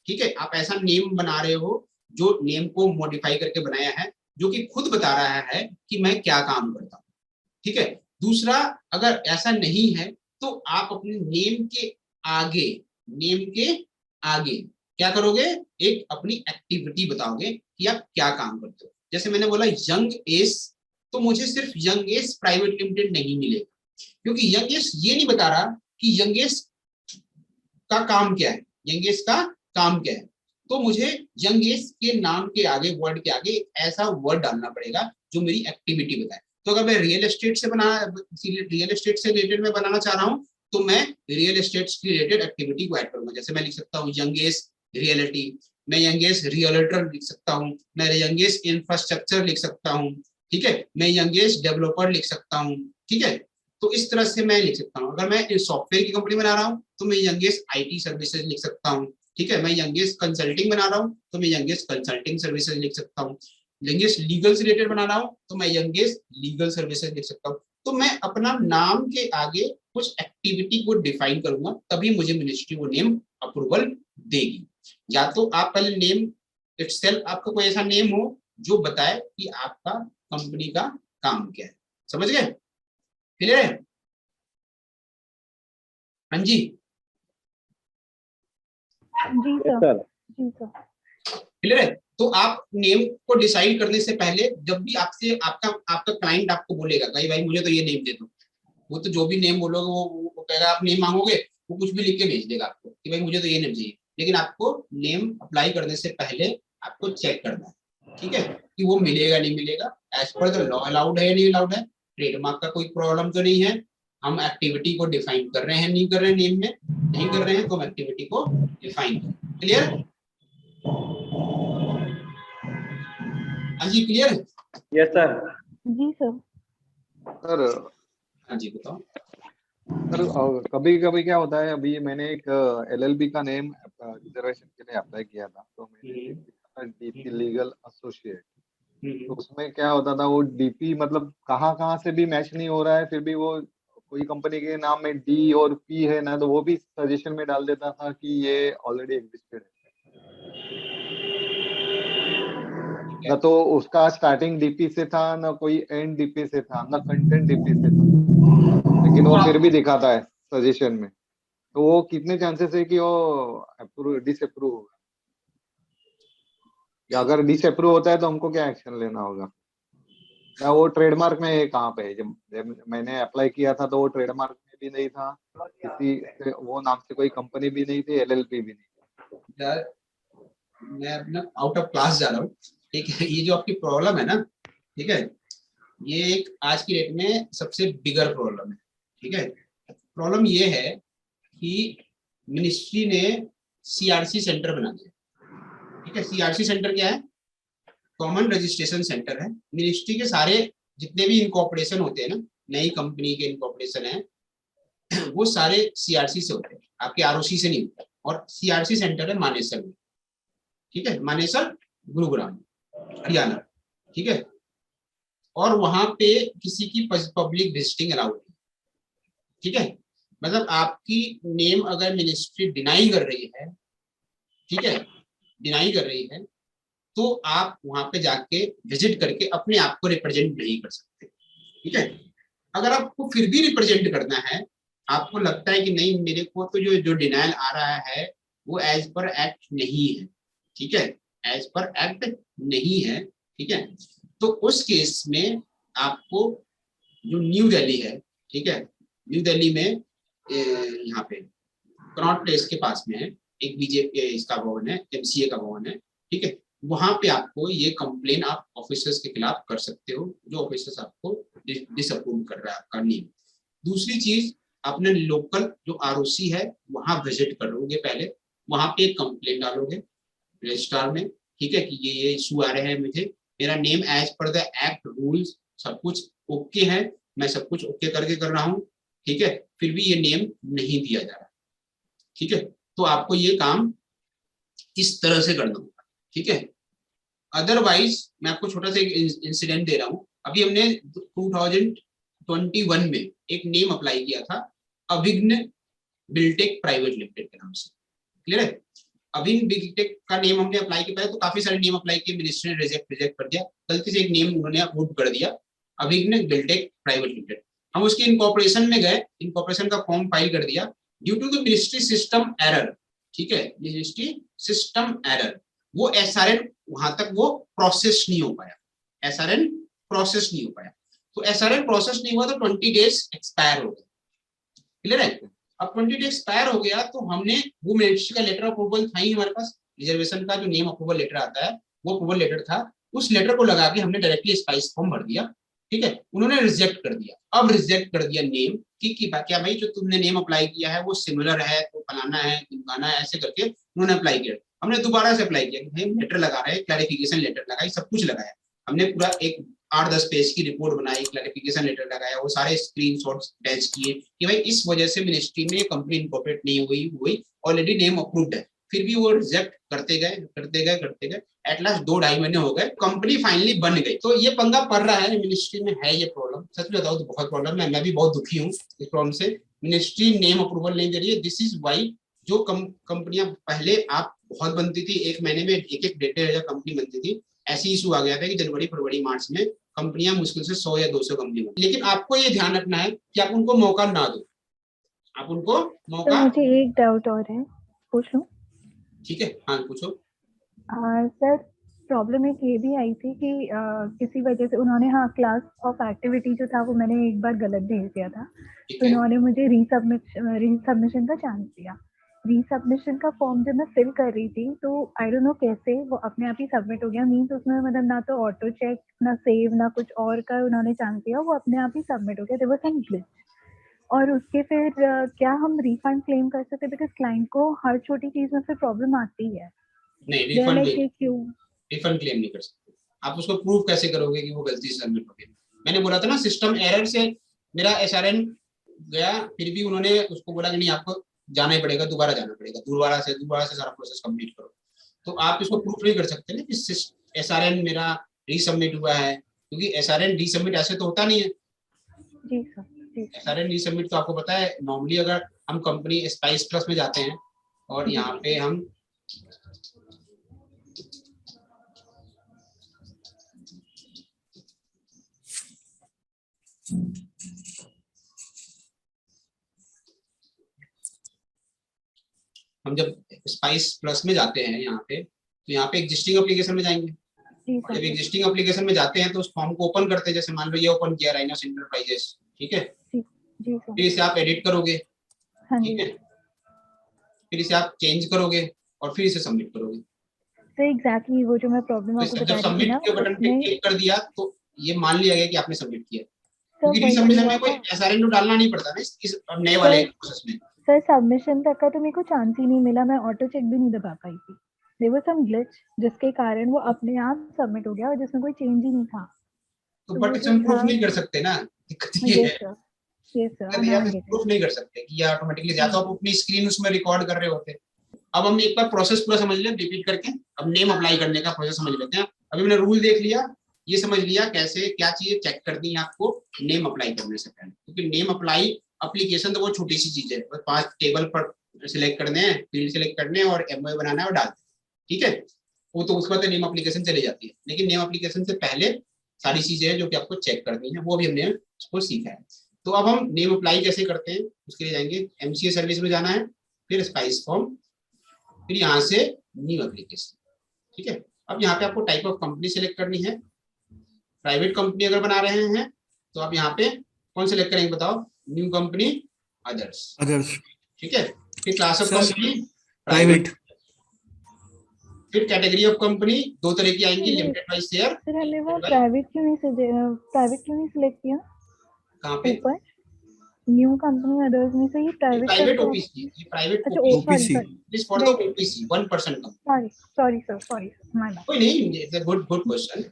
Speaker 1: ठीक है, आप ऐसा नेम बना रहे हो जो नेम को मॉडिफाई करके बनाया है, जो कि खुद बता रहा है कि मैं क्या काम करता हूँ। ठीक है, दूसरा, अगर ऐसा नहीं है तो आप अपने नेम के आगे क्या करोगे, एक अपनी एक्टिविटी बताओगे कि आप क्या काम करते हो। जैसे मैंने बोला यंग एस, तो मुझे सिर्फ यंग एस प्राइवेट लिमिटेड नहीं मिलेगा, क्योंकि यंग एस ये नहीं बता रहा कि यंग एस का काम क्या है, यंग एस का काम क्या है। तो मुझे यंग एस के नाम के आगे, वर्ड के आगे ऐसा वर्ड डालना पड़ेगा जो मेरी एक्टिविटी बताए। तो अगर मैं रियल एस्टेट से रिलेटेड में बनाना चाह रहा हूँ, तो मैं रियल एस्टेट की रिलेटेड एक्टिविटी को ऐड करूंगा। जैसे मैं लिख सकता हूँ यंगेस्ट रियलिटी, मैं यंगेस्ट रियलिटर लिख सकता हूँ, मैं यंगेस्ट इंफ्रास्ट्रक्चर लिख सकता हूँ, ठीक है, मैं यंगेस्ट डेवलपर लिख सकता हूँ। ठीक है, तो इस तरह से मैं लिख सकता हूँ। अगर मैं सॉफ्टवेयर की कंपनी बना रहा हूँ तो मैं यंगेस्ट आईटी सर्विसेज लिख सकता हूँ। ठीक है, मैं यंगेस्ट कंसल्टिंग बना रहा हूँ तो मैं यंगेस्ट कंसल्टिंग सर्विसेज लिख सकता हूँ। यंगेस्ट लीगल से रिलेटेड बना रहा हूँ तो मैं यंगेस्ट लीगल सर्विसेज लिख सकता हूँ। तो मैं अपना नाम के आगे कुछ एक्टिविटी को डिफाइन करूंगा, तभी मुझे मिनिस्ट्री वो नेम अप्रूवल देगी। या तो आप पहले नेम इटसेल्फ, आपका कोई ऐसा नेम हो जो बताए कि आपका कंपनी का काम क्या है। समझ गए? क्लियर है? हाँ जी
Speaker 6: जी सर, जी सर।
Speaker 1: क्लियर है? तो आप नेम को डिसाइड करने से पहले, जब भी आपसे आपका क्लाइंट आपको बोलेगा भाई मुझे तो ये नेम दे दो, वो तो जो भी नेम बोलोगे वो कहेगा, आप नेम मांगोगे वो कुछ भी लिख के भेज देगा आपको कि भाई मुझे तो ये नेम चाहिए। लेकिन आपको नेम अप्लाई करने से पहले आपको चेक करना है, ठीक है, कि वो मिलेगा नहीं मिलेगा, as per the law allowed है या नहीं अलाउड है, ट्रेडमार्क का कोई प्रॉब्लम तो नहीं है, हम एक्टिविटी को डिफाइन कर रहे हैं नहीं कर रहे हैं, नेम में नहीं कर रहे हैं तो हम एक्टिविटी को डिफाइन करें। क्लियर? हाँ जी क्लियर है?
Speaker 5: Yes sir.
Speaker 6: जी सर।
Speaker 5: सर
Speaker 1: हाँ जी बताओ।
Speaker 5: सर कभी कभी क्या होता है, अभी मैंने एक एलएलबी का नेम रिजर्वेशन के लिए अप्लाई किया था, तो मैंने डीपी लीगल एसोसिएट, तो उसमें क्या होता था, वो डीपी मतलब कहाँ से भी मैच नहीं हो रहा है, फिर भी वो कोई कंपनी के नाम में डी और पी है ना, तो वो भी सजेशन में डाल देता था कि ये ऑलरेडी एग्जिस्टेड है, ना तो उसका स्टार्टिंग डीपी से था, ना कोई एंड डीपी से था, ना कंटेंट डीपी से था, लेकिन वो फिर भी दिखाता है सजेशन में। तो वो कितने चांसेस है कि वो डिसअप्रूव होगा, या अगर डिसअप्रूव होता है तो हमको क्या एक्शन लेना होगा, या वो ट्रेडमार्क में कहाँ पे है? जब मैंने अप्लाई किया था तो वो ट्रेडमार्क में भी नहीं था, किसी से वो नाम से कोई कंपनी भी नहीं थी, एलएलपी भी नहीं।
Speaker 1: यार मैं अपना आउट ऑफ क्लास जा रहा हूँ, ठीक है, ये जो आपकी प्रॉब्लम है ना, ठीक है, ये एक आज की डेट में सबसे बिगर प्रॉब्लम है। ठीक है, प्रॉब्लम ये है कि मिनिस्ट्री ने CRC सेंटर बना दिया, ठीक है। CRC सेंटर क्या है? कॉमन रजिस्ट्रेशन सेंटर है। मिनिस्ट्री के सारे जितने भी इनकॉर्पोरेशन होते हैं ना, नई कंपनी के इनकॉर्पोरेशन है, वो सारे CRC से होते हैं, आपके ROC से नहीं होते। और CRC सेंटर है मानेसर में, ठीक है, मानेसर गुरुग्राम हरियाणा, ठीक है। और वहां पे किसी की पब्लिक विजिटिंग अलाउड नहीं, ठीक है। मतलब आपकी नेम अगर मिनिस्ट्री डिनाई कर रही है, ठीक है, डिनाई कर रही है, तो आप वहां पे जाके विजिट करके अपने आप को रिप्रेजेंट नहीं कर सकते, ठीक है। अगर आपको फिर भी रिप्रेजेंट करना है, आपको लगता है कि नहीं मेरे को तो जो डिनायल आ रहा है वो एज पर एक्ट नहीं है, ठीक है, एज पर एक्ट नहीं है, ठीक है, तो उस केस में आपको जो न्यू दिल्ली है, ठीक है, न्यू दिल्ली में यहाँ पे कनॉट प्लेस के पास में है एक बीजेपी इसका भवन है, MCA का भवन है, ठीक है। वहां पे आपको ये कंप्लेन आप ऑफिसर्स के खिलाफ कर सकते हो, जो ऑफिसर्स आपको डिसअप्रूव कर रहा है आपका नियम। दूसरी चीज, अपने लोकल जो ROC है वहां विजिट करोगे, पहले वहां पे एक कंप्लेन डालोगे रजिस्ट्रार में, ठीक है, कि ये इशू आ रहे हैं मुझे, मेरा name as per the act rules सब कुछ ओके है, मैं सब कुछ ओके करके कर रहा हूँ, ठीक है, फिर भी ये नेम नहीं दिया जा रहा, ठीक है, तो आपको ये काम इस तरह से करना होगा, ठीक है। अदरवाइज मैं आपको छोटा सा एक इंसिडेंट दे रहा हूँ। अभी हमने 2021 में एक नेम अप्लाई किया था, अभिघ्न बिल्टेक प्राइवेट लिमिटेड के नाम से, क्लियर है। अभिघ्न बिल्टेक का नेम हमने अप्लाई किया, तो काफी सारे नेम अप्लाई किए, मिनिस्ट्री ने रिजेक्ट कर दिया, गलती से एक नेम उन्होंने अप्रूव कर दिया, अभिघ्न बिल्टेक प्राइवेट लिमिटेड। हम उसके इनकॉर्पोरेशन में गए, इनकॉर्पोरेशन का फॉर्म फाइल कर दिया, due to the ministry system error, ठीक है, मिनिस्ट्री सिस्टम एरर, वो SRN वहां तक वो प्रोसेस नहीं हो पाया, SRN प्रोसेस नहीं हो पाया, तो SRN प्रोसेस नहीं हुआ तो 20 डेज एक्सपायर हो गए, क्लियर है। अब 20 डेज एक्सपायर हो गया तो हमने वो मिनिस्ट्री का लेटर अप्रूवल था ही हमारे पास, रिजर्वेशन का जो नेम अप्रूवल लेटर आता है वो अप्रूवल लेटर था, उस लेटर को लगा के हमने डायरेक्टली स्पाइस फॉर्म भर दिया, ठीक है, उन्होंने रिजेक्ट कर दिया। अब रिजेक्ट कर दिया नेम कि क्या भाई जो तुमने नेम अप्लाई किया है वो सिमिलर है, तो फलाना है ढिमकाना है, ऐसे करके उन्होंने अप्लाई किया। हमने दोबारा से अप्लाई किया कि भाई लेटर लगा रहे हैं, क्लैरिफिकेशन लेटर लगाई, सब कुछ लगाया, हमने पूरा एक 8-10 पेज की रिपोर्ट बनाई, क्लैरिफिकेशन लेटर लगाया, वो सारे स्क्रीनशॉट्स अटैच किए कि भाई इस वजह से मिनिस्ट्री में कंपनी इनकॉर्पोरेट नहीं हुई, ऑलरेडी नेम अप्रूव्ड है, फिर भी वो रिजेक्ट करते गए, एट लास्ट 2-2.5 महीने हो गए, कंपनी फाइनली बन गई। तो ये पंगा पड़ रहा है, मिनिस्ट्री में है ये प्रॉब्लम, सच बताओ तो बहुत प्रॉब्लम है, मैं भी बहुत दुखी हूँ इस प्रॉब्लम से, मिनिस्ट्री नेम अप्रूवल नहीं दे रही है। दिस इज वाई जो कंपनियां पहले आप बहुत बनती थी, एक महीने में 1,000-1,500 कंपनी बनती थी, ऐसी इशू आ गया था कि जनवरी फरवरी मार्च में कंपनियां मुश्किल से 100 या 200 कंपनी बनी। लेकिन आपको ये ध्यान रखना है कि आप उनको मौका ना दो, आप उनको मौका।
Speaker 6: मुझे एक डाउट और है, पूछ लूं?
Speaker 1: ठीक है, हाँ पूछो।
Speaker 6: सर प्रॉब्लम एक ये भी आई थी कि किसी वजह से उन्होंने, हाँ, क्लास ऑफ एक्टिविटी जो था वो मैंने एक बार गलत भेज दिया था, तो उन्होंने मुझे रीसबमिशन का चांस दिया। रीसबमिशन का फॉर्म जब मैं फिल कर रही थी तो आई डोंट नो कैसे वो अपने आप ही सबमिट हो गया, मीन्स उसमें मतलब ना तो ऑटो चेक ना सेव ना कुछ और का उन्होंने चांस दिया, वो अपने आप ही सबमिट हो गया, देयर वाज सम ग्लिच। और उसके फिर क्या हम रिफंड क्लेम कर सकते हैं, बिकॉज क्लाइंट को हर छोटी चीज में फिर प्रॉब्लम आती है।
Speaker 1: नहीं, रिफंड क्लेम नहीं कर सकते आप, उसको प्रूव कैसे करोगे कि वो गलती से सबमिट हो गया। मैंने बोला था ना, सिस्टम एरर से मेरा SRN गया, फिर भी उन्होंने उसको बोला कि नहीं आपको जाना ही पड़ेगा, दोबारा जाना पड़ेगा, दोबारा से सारा प्रोसेस कंप्लीट करो। तो आप इसको प्रूफ नहीं कर सकते ना कि SRN मेरा रीसबमिट हुआ है, क्योंकि SRN रीसबमिट ऐसे तो होता नहीं है।
Speaker 6: जी सर,
Speaker 1: SRN रीसबमिट तो आपको पता है, नॉर्मली अगर हम कंपनी स्पाइस प्लस में जाते हैं और यहाँ पे हम जब स्पाइस प्लस में जाते हैं यहाँ पे, तो यहाँ पे एग्जिस्टिंग एप्लीकेशन में जाएंगे, जब एग्जिस्टिंग एप्लीकेशन में जाते हैं तो उस फॉर्म को ओपन करते हैं, जैसे मान लो ये ओपन किया राइनोस एंटरप्राइजेस, ठीक है, फिर इसे आप एडिट करोगे, ठीक है, फिर इसे आप चेंज करोगे और फिर इसे सबमिट करोगे।
Speaker 6: तो एग्जैक्टली वो जो मैं प्रॉब्लम आपको बता रही थी ना,
Speaker 1: सबमिट के बटन पे क्लिक कर दिया तो ये मान लिया गया कि आपने सबमिट किया, क्योंकि रीसबमिशन में कोई SRN तो डालना नहीं पड़ता ना इस नए वाले प्रोसेस में।
Speaker 6: सर सबमिशन तक का तो मेरे को चांस ही नहीं मिला, मैं ऑटो चेक भी नहीं दबा पाई थी। देयर वाज सम ग्लिच जिसके कारण वो अपने आप सबमिट हो गया और जिसमें कोई चेंज ही नहीं था।
Speaker 1: तो
Speaker 6: तो
Speaker 1: बट
Speaker 6: वो जो
Speaker 1: इसमें प्रूफ
Speaker 6: था,
Speaker 1: नहीं कर सकते ना, दिक्कत ये
Speaker 6: यस
Speaker 1: है।
Speaker 6: सर, यस सर,
Speaker 1: अगर
Speaker 6: नाउ
Speaker 1: आप
Speaker 6: आई गेट
Speaker 1: प्रूफ नहीं कर सकते कि ये ऑटोमेटिकली या तो आप अपनी स्क्रीन उसमें रिकॉर्ड कर रहे होते। अब हम एक बार प्रोसेस पूरा समझ लें रिपीट करके। अब नेम अप्लाई करने का प्रोसेस समझ लेते हैं। अभी मैंने रूल देख लिया, ये समझ लिया कैसे क्या चीजें चेक करनी है आपको नेम अप्लाई करने से पहले, क्योंकि नेम अप्लाई एप्लीकेशन तो वो छोटी सी चीज है, बस 5 टेबल पर सिलेक्ट करने हैं, फील्ड सिलेक्ट करने हैं और एमओए बनाना है और डाल, ठीक है। वो तो उसके बाद नेम एप्लीकेशन चली जाती है, लेकिन नेम एप्लीकेशन से पहले सारी चीजें हैं जो कि आपको चेक करनी है, वो भी हमने उसको सीखा है। तो अब हम नेम अप्लाई कैसे करते हैं उसके लिए जाएंगे, एमसीए सर्विस में जाना है, फिर स्पाइस फॉर्म, फिर यहाँ से न्यू एप्लीकेशन, ठीक है। अब यहाँ पे आपको टाइप ऑफ कंपनी सिलेक्ट करनी है। प्राइवेट कंपनी अगर बना रहे हैं तो आप यहाँ पे कौन सिलेक्ट करेंगे बताओ, न्यू कंपनी, अदर्स,
Speaker 4: अदर्स,
Speaker 1: ठीक है। फिर class of
Speaker 4: sir
Speaker 1: company
Speaker 4: private,
Speaker 1: फिर कैटेगरी ऑफ कंपनी दो तरह की आएंगी,
Speaker 6: नहीं
Speaker 1: लिमिटेड बाय शेयर।
Speaker 6: सर, हमने वो प्राइवेट क्यों नहीं सिलेक्ट किया
Speaker 1: कहाँ पे,
Speaker 6: ऊपर न्यू कंपनी अदर्स में से? ये प्राइवेट का
Speaker 1: प्राइवेट
Speaker 6: तो,
Speaker 1: ओपीसी, ये प्राइवेट
Speaker 6: अच्छा
Speaker 1: OPC,
Speaker 6: sorry
Speaker 4: OPC,
Speaker 6: sorry,
Speaker 1: this for the
Speaker 6: right,
Speaker 1: OPC 1% company.
Speaker 6: Sorry sorry my bad.
Speaker 1: कोई नहीं, it's a good good question.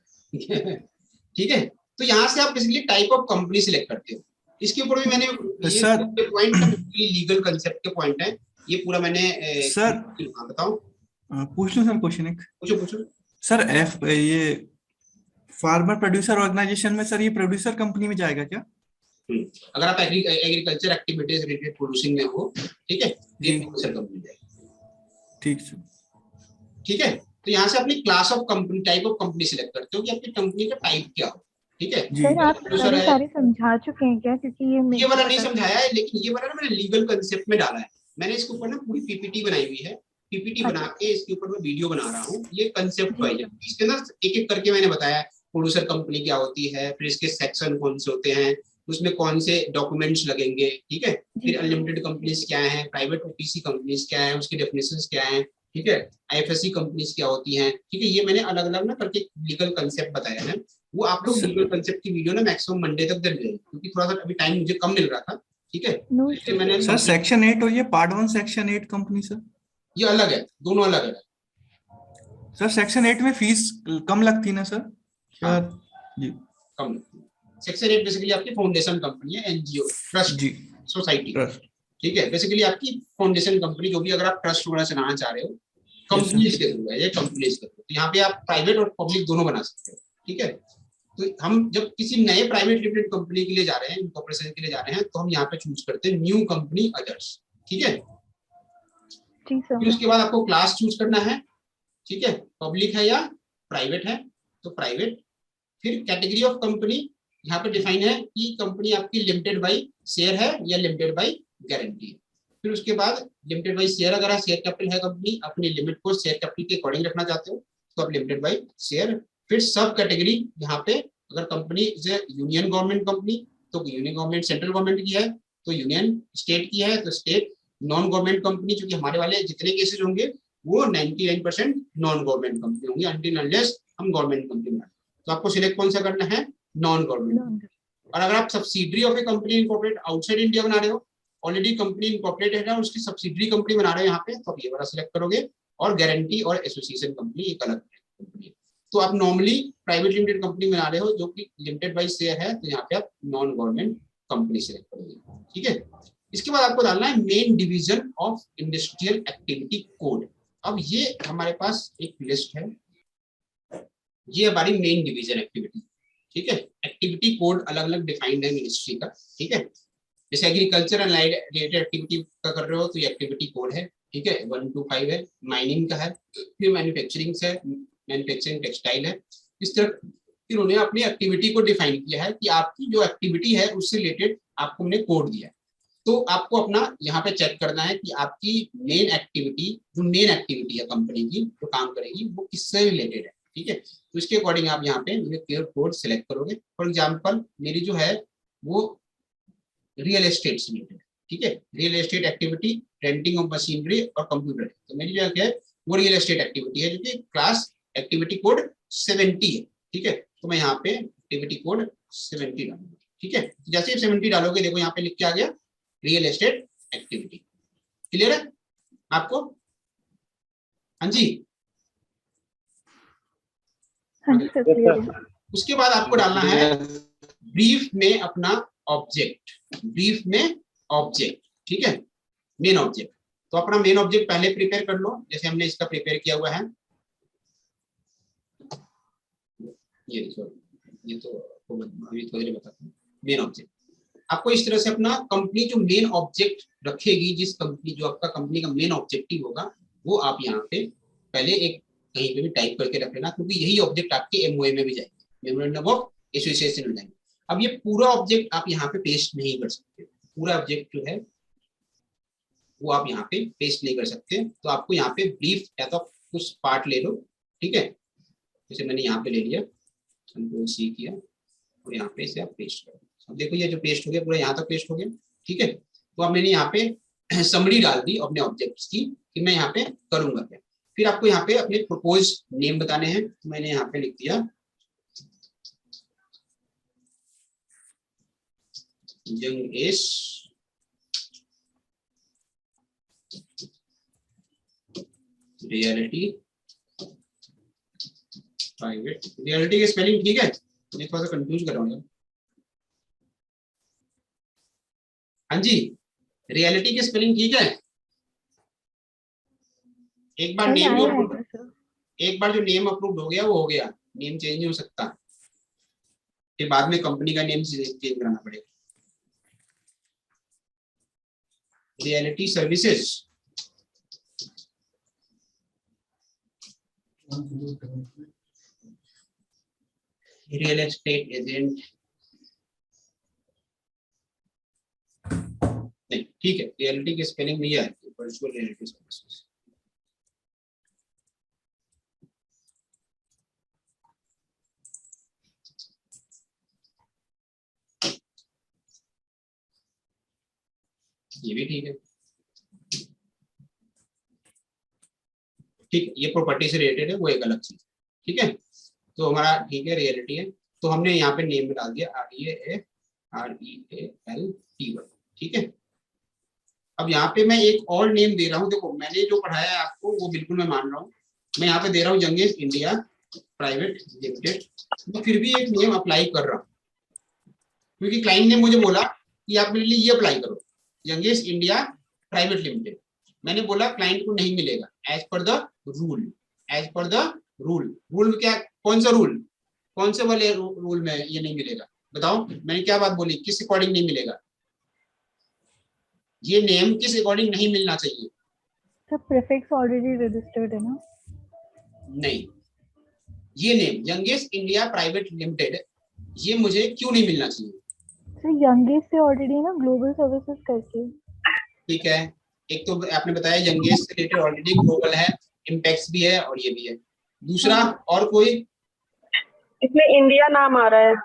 Speaker 1: ठीक है। तो यहाँ से आप basically type of company select करते हो। इसके ऊपर भी मैंने ये
Speaker 4: सर
Speaker 1: पॉइंट लीगल कंसेप्ट के पॉइंट है, ये पूरा मैंने
Speaker 4: सर
Speaker 1: हाँ बताओ,
Speaker 4: पूछ लूं सर क्वेश्चन एक?
Speaker 1: पूछो पूछो।
Speaker 4: सर ये फार्मर प्रोड्यूसर ऑर्गेनाइजेशन में सर ये प्रोड्यूसर कंपनी में जाएगा क्या?
Speaker 1: अगर आप एग्रीकल्चर एक्टिविटीज रिलेटेड प्रोड्यूसिंग में हो, ठीक है, ये
Speaker 4: जी।
Speaker 1: प्रोड्यूसर कंपनी जाएगी,
Speaker 4: ठीक सर।
Speaker 1: ठीक है। तो यहाँ से अपनी class of company, type of company select करते हो कि आपकी कंपनी का टाइप क्या हो, ठीक है।
Speaker 4: जी।
Speaker 6: सर आप
Speaker 1: प्रोड्यूसर
Speaker 6: सभी
Speaker 1: है,
Speaker 6: सारे समझा चुके हैं क्या? क्योंकि ये मेरे
Speaker 1: ये
Speaker 6: को
Speaker 1: वाला
Speaker 6: पता
Speaker 1: नहीं
Speaker 6: था।
Speaker 1: समझाया है, लेकिन ये वाला ना मैंने लीगल कंसेप्ट में डाला है। मैंने इसके ऊपर ना पूरी पीपीटी बनाई हुई है, पीपीटी बना के इसके ऊपर मैं वीडियो बना रहा हूँ। ये कंसेप्ट वाइज है, इसके अंदर एक एक करके मैंने बताया प्रोड्यूसर कंपनी क्या होती है, फिर इसके सेक्शन कौन से होते हैं, उसमें कौन से डॉक्यूमेंट्स लगेंगे, ठीक है। फिर अनलिमिटेड कंपनीज क्या है, प्राइवेट ओपीसी कंपनीज क्या है, उसकी डेफिनेशंस क्या है, ठीक है। आईएफएससी कंपनीज क्या होती हैं, ठीक है। ये मैंने अलग अलग ना करके लीगल कंसेप्ट बताया है। वो आप लोग लीगल कंसेप्ट की वीडियो ना मैक्सिमम मंडे तक दे देंगे, क्योंकि थोड़ा सा अभी टाइम मुझे कम मिल रहा था, ठीक है।
Speaker 6: नो
Speaker 1: इसलिए मैंने
Speaker 4: सर सेक्शन 8 और ये पार्ट 1 सेक्शन 8 कंपनी सर,
Speaker 1: ये अलग है, दोनों अलग है।
Speaker 4: सर सेक्शन 8 में फीस कम लगती ना सर?
Speaker 1: हाँ।
Speaker 4: जी
Speaker 1: कम। सेक्शन 8 बेसिकली आपकी फाउंडेशन कंपनी है, एनजीओ, ट्रस्ट,
Speaker 4: जी,
Speaker 1: सोसाइटी,
Speaker 4: ट्रस्ट,
Speaker 1: ठीक है। बेसिकली आपकी फाउंडेशन कंपनी, जो भी अगर आप ट्रस्ट वगैरह चलाना चाह रहे हो, कंपनीज के थ्रू है ये, कंपनीज के थ्रू। तो यहाँ पे आप प्राइवेट और पब्लिक दोनों बना सकते हो, ठीक है। तो हम जब किसी नए प्राइवेट लिमिटेड कंपनी के लिए जा रहे हैं, इनकॉर्पोरेशन के लिए जा रहे हैं, तो हम यहाँ पे चूज करते हैं न्यू कंपनी अदर्स, ठीक है।
Speaker 6: जी सर।
Speaker 1: फिर उसके बाद आपको क्लास चूज करना है, ठीक है, पब्लिक है या प्राइवेट है, तो प्राइवेट। फिर कैटेगरी ऑफ कंपनी यहाँ पे डिफाइन है कि कंपनी आपकी लिमिटेड बाय शेयर है या लिमिटेड बाय गारंटी है। फिर उसके बाद लिमिटेड बाय शेयर, अगर आप शेयर कैपिटल है कंपनी, अपनी लिमिट को शेयर कैपिटल के अकॉर्डिंग रखना चाहते हो, तो आप लिमिटेड बाय शेयर। फिर सब कैटेगरी यहाँ पे, अगर कंपनी यूनियन गवर्नमेंट कंपनी, तो यूनियन गवर्नमेंट सेंट्रल गवर्नमेंट की है, तो यूनियन, स्टेट की है तो स्टेट, नॉन गवर्नमेंट कंपनी, क्योंकि हमारे वाले जितने केसेस होंगे वो 99% नॉन गवर्नमेंट कंपनी होंगी, अनटिल अनलेस हम गवर्नमेंट कंपनी बनाए। तो आपको सिलेक्ट कौन सा करना है, नॉन गवर्नमेंट। और अगर आप subsidiary of A company incorporate outside India बना रहे हो, ऑलरेडी कंपनी इनकॉर्पोरेटेड है, उसकी सब्सिडरी कंपनी बना रहे हो यहाँ पे, तो आप ये वाला सिलेक्ट करोगे। और गारंटी और एसोसिएशन कंपनी एक अलग कंपनी है। तो आप नॉर्मली प्राइवेट लिमिटेड कंपनी बना रहे हो जो कि लिमिटेड बाय शेयर है, तो यहाँ पे आप नॉन गवर्नमेंट कंपनी सिलेक्ट करोगे, ठीक है। इसके बाद आपको डालना है main division of industrial activity code. अब ये हमारे पास एक लिस्ट है, ये हमारी मेन डिवीजन एक्टिविटी, ठीक है। एक्टिविटी कोड अलग अलग डिफाइंड है मिनिस्ट्री का, ठीक है। जैसे एग्रीकल्चर एंड रिलेटेड एक्टिविटी का कर रहे हो तो ये एक्टिविटी कोड है, ठीक है, 1 to 5 है। माइनिंग का है, फिर मैन्युफैक्चरिंग से, मैन्युफैक्चरिंग टेक्सटाइल है। इस तरह इन्होंने अपनी एक्टिविटी को डिफाइन किया है कि आपकी जो एक्टिविटी है उससे रिलेटेड आपको हमने कोड दिया है। तो आपको अपना यहाँ पे चेक करना है कि आपकी मेन एक्टिविटी, जो मेन एक्टिविटी है कंपनी की जो काम करेगी, वो किससे रिलेटेड है, ठीक है। तो इसके अकॉर्डिंग आप यहाँ पे क्लियर कोड सिलेक्ट करोगे। फॉर एग्जाम्पल मेरी जो है वो रियल एस्टेट से रिलेटेड, ठीक है, real estate activity, renting of machinery और कंप्यूटर। तो मेरी जो है वो रियल एस्टेट एक्टिविटी है, जो कि क्लास एक्टिविटी कोड 70 है, ठीक है। तो मैं यहाँ पे एक्टिविटी कोड 70 डालूंगा, ठीक है। जैसे ही 70 डालोगे, देखो यहाँ पे लिख के आ गया रियल एस्टेट एक्टिविटी, क्लियर है आपको? हाँ जी।
Speaker 6: हाँ जी सर, क्लियर है।
Speaker 1: उसके बाद आपको डालना है ब्रीफ में अपना ऑब्जेक्ट, ब्रीफ में ऑब्जेक्ट, ठीक है, मेन ऑब्जेक्ट। तो अपना मेन ऑब्जेक्ट पहले प्रिपेयर कर लो, जैसे हमने इसका प्रिपेयर किया हुआ है। ये तो अभी थोड़ी देर बताता हूँ। मेन ऑब्जेक्ट आपको इस तरह से अपना कंपनी जो मेन ऑब्जेक्ट रखेगी, जिस कंपनी जो आपका कंपनी का मेन ऑब्जेक्टिव होगा, वो आप यहाँ पे पहले एक कहीं पे भी टाइप करके रख लेना, क्योंकि यही ऑब्जेक्ट आपके एमओए में भी जाएंगे, मेमोरेंडम ऑफ एसोसिएशन में जाएंगे। अब ये पूरा ऑब्जेक्ट आप यहाँ पे पेस्ट नहीं कर सकते, पूरा ऑब्जेक्ट जो है वो आप यहाँ पे पेस्ट नहीं कर सकते। तो आपको यहाँ पे ब्रीफ या तो कुछ पार्ट ले लो, ठीक है, जैसे मैंने यहाँ पे ले लिया, कंट्रोल सी किया और यहाँ पे इसे आप पेस्ट करो। अब देखो ये जो पेस्ट हो गया पूरा यहाँ तक पेस्ट हो गया, ठीक है। तो अब मैंने यहाँ पे समरी डाल दी अपने ऑब्जेक्ट्स की कि मैं यहाँ पे करूंगा क्या। फिर आपको यहाँ पे अपने प्रपोज नेम बताने हैं, तो मैंने यहाँ पे लिख दिया यंगेश रियलिटी प्राइवेट। रियलिटी की स्पेलिंग ठीक है, मैं थोड़ा सा कंफ्यूज कर रहा हूँ। हाँ जी, रियलिटी की स्पेलिंग ठीक है। एक बार नेम जो एक बार जो नेम अप्रूव हो गया वो हो गया, नेम चेंज नहीं हो सकता, फिर बाद में कंपनी का नेम चेंज कराना पड़ेगा। Reality services, real estate agent, नहीं ठीक है, रियलिटी की स्पेलिंग नहीं आएगी, वर्चुअल रियलिटी सर्विसेज। ये भी ठीक है, ठीक है, ये प्रॉपर्टी से रिलेटेड है, वो एक अलग चीज, ठीक है। तो हमारा ठीक है, रियलिटी है, तो हमने यहाँ पे नेम में डाल दिया REALTY, ठीक है। अब यहाँ पे मैं एक और नेम दे रहा हूँ, देखो मैंने जो पढ़ाया है आपको वो बिल्कुल मैं मान रहा हूँ, मैं यहाँ पे दे रहा हूँ यंगेश इंडिया प्राइवेट लिमिटेड। मैं फिर भी एक नेम अप्लाई कर रहा हूँ, क्योंकि क्लाइंट ने मुझे बोला कि आप मेरे लिए ये अप्लाई करो, यंगेश इंडिया प्राइवेट लिमिटेड। मैंने बोला क्लाइंट को नहीं मिलेगा, as per the rule, as per the rule. Rule क्या, कौन सा रूल, कौन से वाले रूल में ये नहीं मिलेगा, बताओ मैंने क्या बात बोली, किस अकॉर्डिंग नहीं मिलेगा, ये नेम किस अकॉर्डिंग नहीं मिलना चाहिए?
Speaker 6: सर प्रीफिक्स ऑलरेडी रजिस्टर्ड है ना?
Speaker 1: नहीं, ये name youngest India private limited, ये मुझे क्यों नहीं मिलना चाहिए?
Speaker 6: सर यंगेस्ट से ऑलरेडी ना ग्लोबल सर्विसेज करके।
Speaker 1: ठीक है, एक तो आपने बताया यंगेस्ट से रिलेटेड ऑलरेडी ग्लोबल है, इम्पैक्ट भी है और ये भी है। दूसरा और कोई?
Speaker 2: इसमें इंडिया नाम आ रहा है,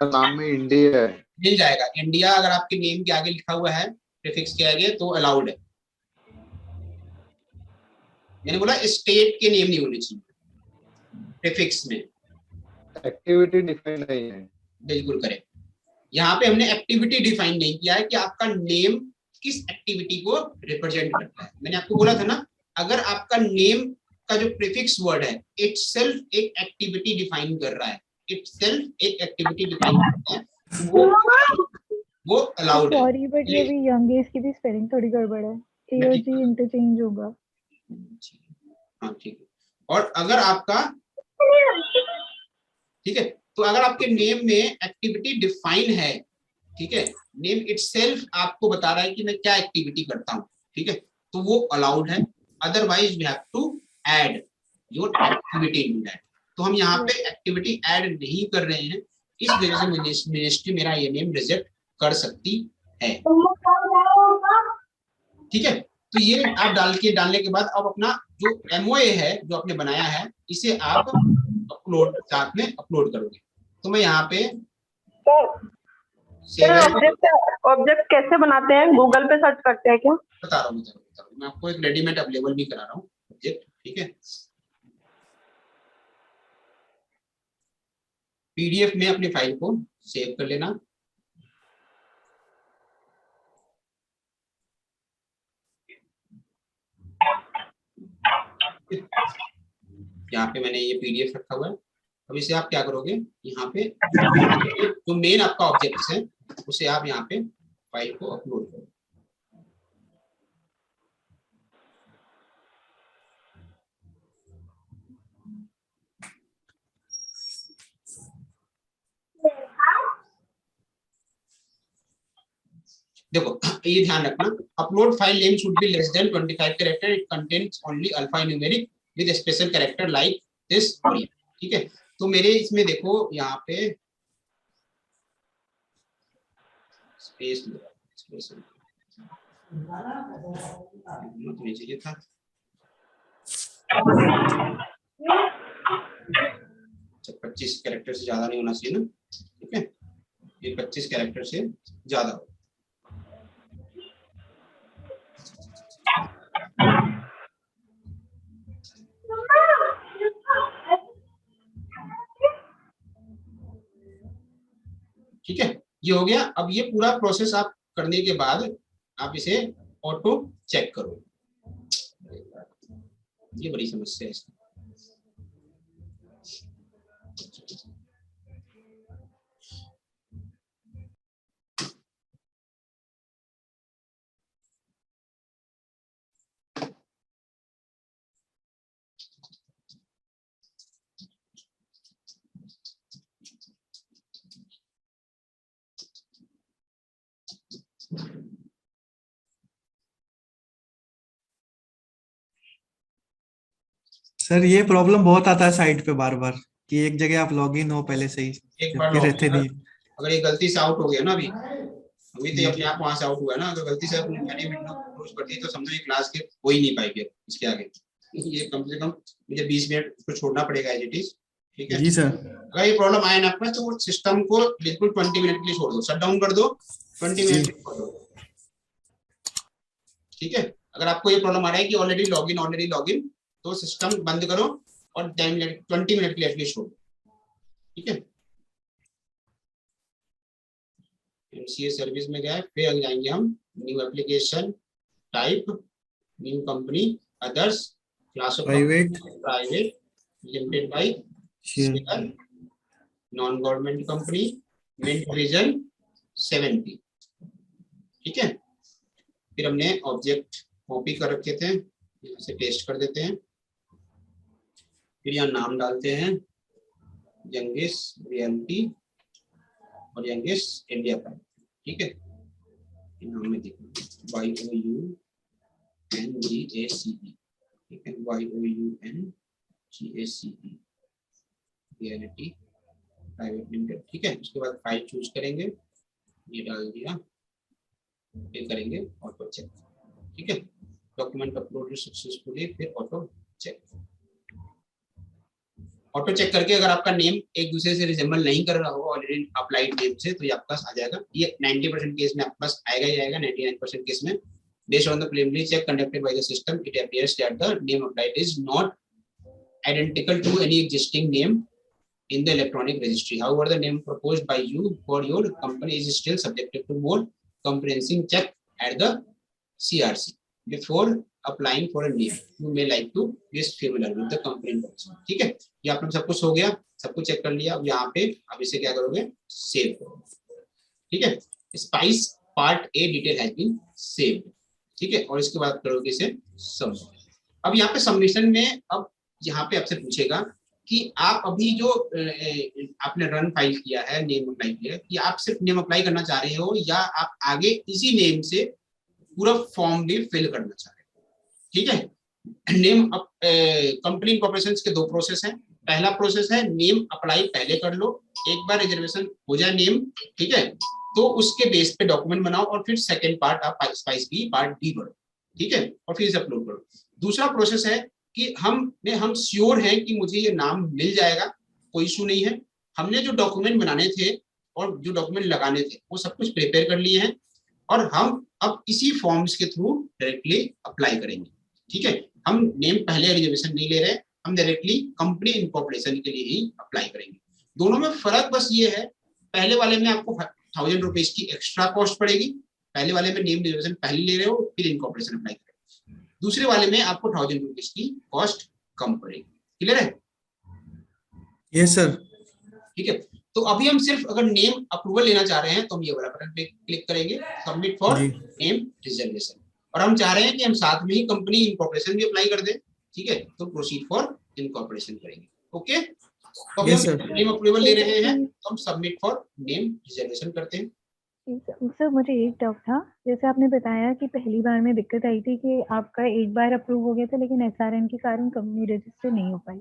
Speaker 5: नाम में इंडिया है,
Speaker 1: मिल जाएगा इंडिया, अगर आपके नेम के आगे लिखा हुआ है प्रीफिक्स के आगे तो अलाउड है। मैंने बोला स्टेट के नेम नहीं होने चाहिए प्रीफिक्स में।
Speaker 5: एक्टिविटी डिफाइन नहीं है,
Speaker 1: बिल्कुल करेक्ट, यहाँ पे हमने एक्टिविटी डिफाइन नहीं किया है कि आपका नेम किस एक्टिविटी को रिप्रेजेंट करता है। मैंने आपको बोला था ना, अगर आपका नेम का जो प्रीफिक्स वर्ड है इटसेल्फ एक एक्टिविटी डिफाइन कर रहा है, इटसेल्फ एक एक्टिविटी डिफाइन करता है, वो अलाउड है।
Speaker 6: सॉरी बट ये भी यंगेस्ट की भी स्पेलिंग थोड़ी गड़बड़ है, ए और जी इंटरचेंज होगा।
Speaker 1: हाँ ठीक है, और अगर आपका ठीक है, तो अगर आपके नेम में एक्टिविटी डिफाइन है, ठीक है, नेम इटसेल्फ आपको बता रहा है कि मैं क्या एक्टिविटी करता हूँ, ठीक है, तो वो अलाउड है। Otherwise we have to add your activity in that. तो हम यहाँ पे एक्टिविटी ऐड नहीं कर रहे हैं, इस वजह से मिनिस्ट्री मेरा ये नेम रिजेक्ट कर सकती है, ठीक है। तो ये आप डालने के बाद अब अपना जो एमओए है जो आपने बनाया है इसे आप अपलोड साथ में अपलोड करोगे। तो मैं यहाँ पे
Speaker 2: ऑब्जेक्ट कैसे बनाते हैं, गूगल पे सर्च करते हैं क्या?
Speaker 1: बता रहा हूँ, मैं आपको एक रेडीमेड अवेलेबल भी करा रहा हूँ ऑब्जेक्ट, ठीक है। पीडीएफ में अपनी फाइल को सेव कर लेना, यहाँ पे मैंने ये PDF रखा हुआ है। अब इसे आप क्या करोगे, यहाँ पे जो मेन आपका ऑब्जेक्ट है उसे आप यहाँ पे फाइल को अपलोड करो। देखो ये ध्यान रखना, upload file name should be less than 25 character, it contains only alpha numeric with special character like this. ठीक है, तो मेरे इसमें देखो यहाँ पे स्पेस नहीं चाहिए था। अच्छा, 25 कैरेक्टर से ज्यादा नहीं होना चाहिए ना। ठीक है, ये 25 कैरेक्टर से ज्यादा हो। ठीक है, ये हो गया। अब ये पूरा प्रोसेस आप करने के बाद आप इसे ऑटो चेक करो। ये बड़ी समस्या है इसकी।
Speaker 4: सर ये प्रॉब्लम बहुत आता है साइट पे बार बार कि एक जगह आप लॉग इन हो पहले से ही,
Speaker 1: एक बार
Speaker 4: जबकि रहते नहीं।
Speaker 1: अगर ये गलती से आउट हो गया ना, अभी तो अपने आप वहां से आउट हुआ ना, अगर गलती से मैंने विंडो क्लोज कर दी तो समझो ये क्लास के हो ही नहीं पाएगी इसके आगे। ये कम से कम मुझे 20 मिनट उसको छोड़ना पड़ेगा एज इट इज। ठीक है
Speaker 4: जी सर।
Speaker 1: अगर ये प्रॉब्लम आए ना आपका तो सिस्टम को बिल्कुल 20 मिनट के लिए छोड़ दो, शट डाउन कर दो, 20 मिनट छोड़ दो। ठीक है, अगर आपको ये प्रॉब्लम आ रहा है कि ऑलरेडी लॉगिन तो सिस्टम बंद करो और 20 मिनट के लिए एटलीस्ट छोड़ दो। ठीक है, MCA सर्विस में गए, फिर जाएंगे हम new application type, new company, others, class of private, limited by share, non government company, mint division 70। ठीक है, फिर हमने ऑब्जेक्ट कॉपी कर रखे थे, इसे पेस्ट कर देते हैं। फिर यहाँ नाम डालते हैं यंगेस रियल्टी और यंगेस इंडिया प्राइवेट। ठीक है, नाम में देखो YOUNGACE। ठीक है, YOUNGACE रियल्टी प्राइवेट लिमिटेड। ठीक है, उसके बाद फाइल चूज करेंगे, ये डाल दिया, फिर करेंगे ऑटो चेक। ठीक है, डॉक्यूमेंट अपलोड सक्सेसफुली, फिर ऑटो चेक। ऑटो चेक करके अगर आपका नेम एक दूसरे से रिजेंबल नहीं कर रहा हो ऑलरेडी अप्लाइड नेम से, तो ये आपके पास आ जाएगा। ये 90% केस में आपके पास आएगा ही आएगा। 99% केस में based on the preliminary check conducted by the system, it appears that the name applied is not identical to any existing name in the electronic registry. However, the name proposed by you for your company is still subjected to more comprehensive check at the CRC before applying for a name. You may like to be familiar with the company information. ठीक है, ये आप लोग सब कुछ हो गया, सब कुछ चेक कर लिया। अब यहाँ पे अब इसे क्या करोगे, सेव करोगे। ठीक है, spice part A detail has been saved. ठीक है, और इसके बाद करोगे इसे सबमिट। अब यहाँ पे सबमिशन में अब यहाँ पे आपसे पूछेगा कि आप अभी जो आपने रन फाइल किया है, नेम अप्लाई किया है, कि आप सिर्फ नेम अप्लाई करना चाह रहे हो या आप आगे इसी नेम से पूरा फॉर्म भी फिल करना चाह रहे हो। ठीक है, नेम कंपनी इनकॉर्पोरेशन के 2 प्रोसेस हैं। पहला प्रोसेस है नेम अप्लाई पहले कर लो, एक बार रिजर्वेशन हो जाए नेम, ठीक है, तो उसके बेस पे डॉक्यूमेंट बनाओ और फिर सेकंड पार्ट आप स्पाइस बी पार्ट डी भरो। ठीक है, और फिर इसे अपलोड करो। दूसरा प्रोसेस है कि हम श्योर हैं कि मुझे ये नाम मिल जाएगा, कोई इशू नहीं है। हमने जो डॉक्यूमेंट बनाने थे और जो डॉक्यूमेंट लगाने थे वो सब कुछ प्रिपेयर कर लिए हैं और हम अब इसी फॉर्म्स के थ्रू डायरेक्टली अप्लाई करेंगे। ठीक है, हम नेम पहले रिजर्वेशन नहीं ले रहे, हम डायरेक्टली कंपनी इनकॉर्पोरेशन के लिए ही अप्लाई करेंगे। दोनों में फर्क बस ये है, पहले वाले में आपको 1000 रुपीज की एक्स्ट्रा कॉस्ट पड़ेगी। पहले वाले में नेम रिजर्वेशन पहले ले रहे हो, फिर इनकॉर्पोरेशन अप्लाई कर रहे हो। दूसरे वाले में आपको 1000 रुपीज की कॉस्ट कम पड़ेगी। क्लियर है?
Speaker 4: Yes sir.
Speaker 1: ठीक है, तो अभी हम सिर्फ अगर नेम अप्रूवल लेना चाह रहे हैं तो हम ये वाला बटन पे क्लिक करेंगे, सबमिट फॉर
Speaker 4: जी
Speaker 1: नेम रिजर्वेशन, और हम चाह रहे हैं कि हम साथ में ही कंपनी इनकॉर्पोरेशन भी अप्लाई कर दें। ठीक है, तो प्रोसीड फॉर इनकॉर्पोरेशन करेंगे। ओके, तो अभी
Speaker 4: यस
Speaker 1: हम
Speaker 4: सर।
Speaker 1: नेम अप्रूवल ले रहे हैं तो हम सबमिट फॉर नेम रिजर्वेशन करते हैं।
Speaker 6: सर मुझे एक डाउट था, जैसे आपने बताया कि पहली बार में दिक्कत आई थी कि आपका एक बार अप्रूव हो गया था लेकिन एसआरएन के कारण कंपनी रजिस्टर नहीं हो पाई,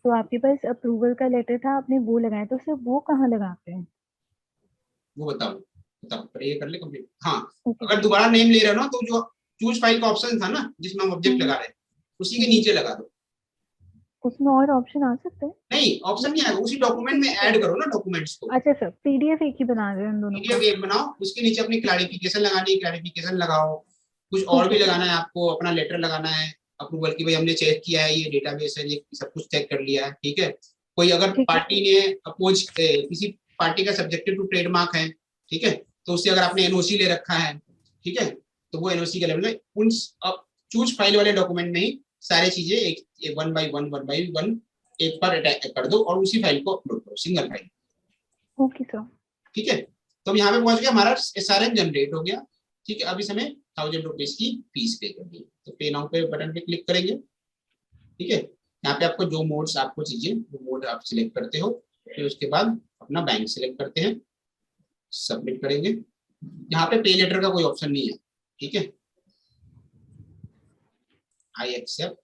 Speaker 6: तो आपके पास अप्रूवल का लेटर था, आपने वो लगाया, तो सर वो कहाँ लगाते हैं?
Speaker 1: वो बताओ पहले ये कर ले कंप्लीट। हाँ,
Speaker 6: ओके
Speaker 1: अगर दोबारा नेम ले रहे हो ना तो जो चूज फाइल का ऑप्शन था ना जिसमें हम ऑब्जेक्ट लगा रहे हैं उसी के नीचे लगा दो।
Speaker 6: उसमें और ऑप्शन आ सकते हैं?
Speaker 1: नहीं, ऑप्शन नहीं आएगा, उसी डॉक्यूमेंट में ऐड करो ना डॉक्यूमेंट्स को।
Speaker 6: अच्छा सर, पीडीएफ एक ही बना रहे हैं उन दोनों
Speaker 1: पीडीएफ एक बनाओ, उसके नीचे अपनी क्लैरिफिकेशन लगानी है, क्लैरिफिकेशन लगाओ। कुछ और भी लगाना है आपको, अपना लेटर लगाना है अप्रूवल की, भाई हमने चेक किया है, ये डेटाबेस है, ये सब कुछ चेक कर लिया है। ठीक है, कोई अगर
Speaker 6: ठीक है।
Speaker 1: पार्टी ने अपोज, किसी पार्टी का सब्जेक्टेड टू ट्रेडमार्क है, ठीक है, तो उससे अगर आपने एनओसी ले रखा है, ठीक है, तो वो एनओसी के लेवल में उन चूज फाइल वाले डॉक्यूमेंट में ही सारी चीजें एक वन बाई वन एक पर अटैच कर दो और उसी फाइल को अपलोड करो, सिंगल फाइल।
Speaker 6: Okay sir.
Speaker 1: ठीक है, तो अब यहाँ पे पहुंच गया, हमारा एसआरएन जनरेट हो गया। ठीक है, अब इस हमें 1000 रुपीज की फीस पे करनी है, तो पे नाउ पे बटन पे क्लिक करेंगे। ठीक है, यहाँ पे आपको जो मोड्स आपको चाहिए वो मोड आप सिलेक्ट करते हो, फिर उसके बाद अपना बैंक सिलेक्ट करते हैं, सबमिट करेंगे। यहाँ पे पे लेटर का कोई ऑप्शन नहीं है। ठीक है, आई एक्सेप्ट।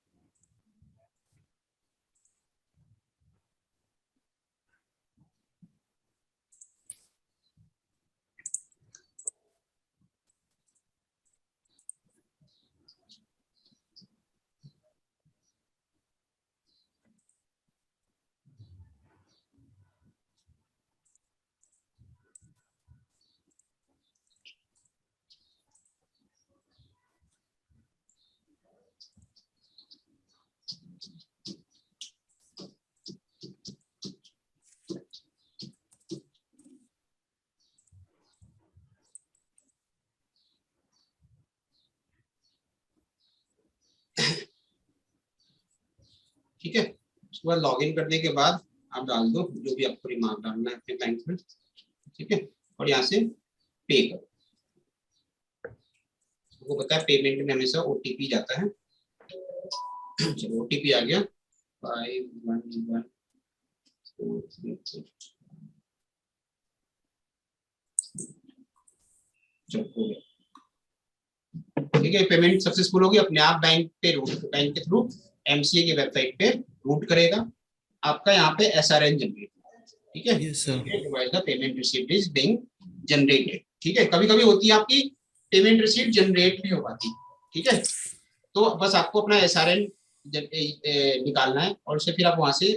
Speaker 1: ठीक है, उसके बाद लॉगिन करने के बाद आप डाल दो जो भी आपको रिमार्क डालना है अपने बैंक में। ठीक है, और यहाँ से पे करो। आपको पता है पेमेंट में हमेशा ओटीपी जाता है। चलो ओटीपी आ गया 511434। चलो हो गया। ठीक है, पेमेंट सक्सेसफुल होगी, अपने आप बैंक के थ्रू एमसीए की वेबसाइट पे रूट करेगा। आपका यहाँ पे एसआरएन जनरेट। ठीक है,
Speaker 4: yes sir.
Speaker 1: The payment received is being generated. ठीक है, कभी कभी होती है आपकी पेमेंट रिसीव्ड जनरेट नहीं हो पाती। ठीक है, तो बस आपको अपना एसआरएन निकालना है और उसे फिर आप वहां से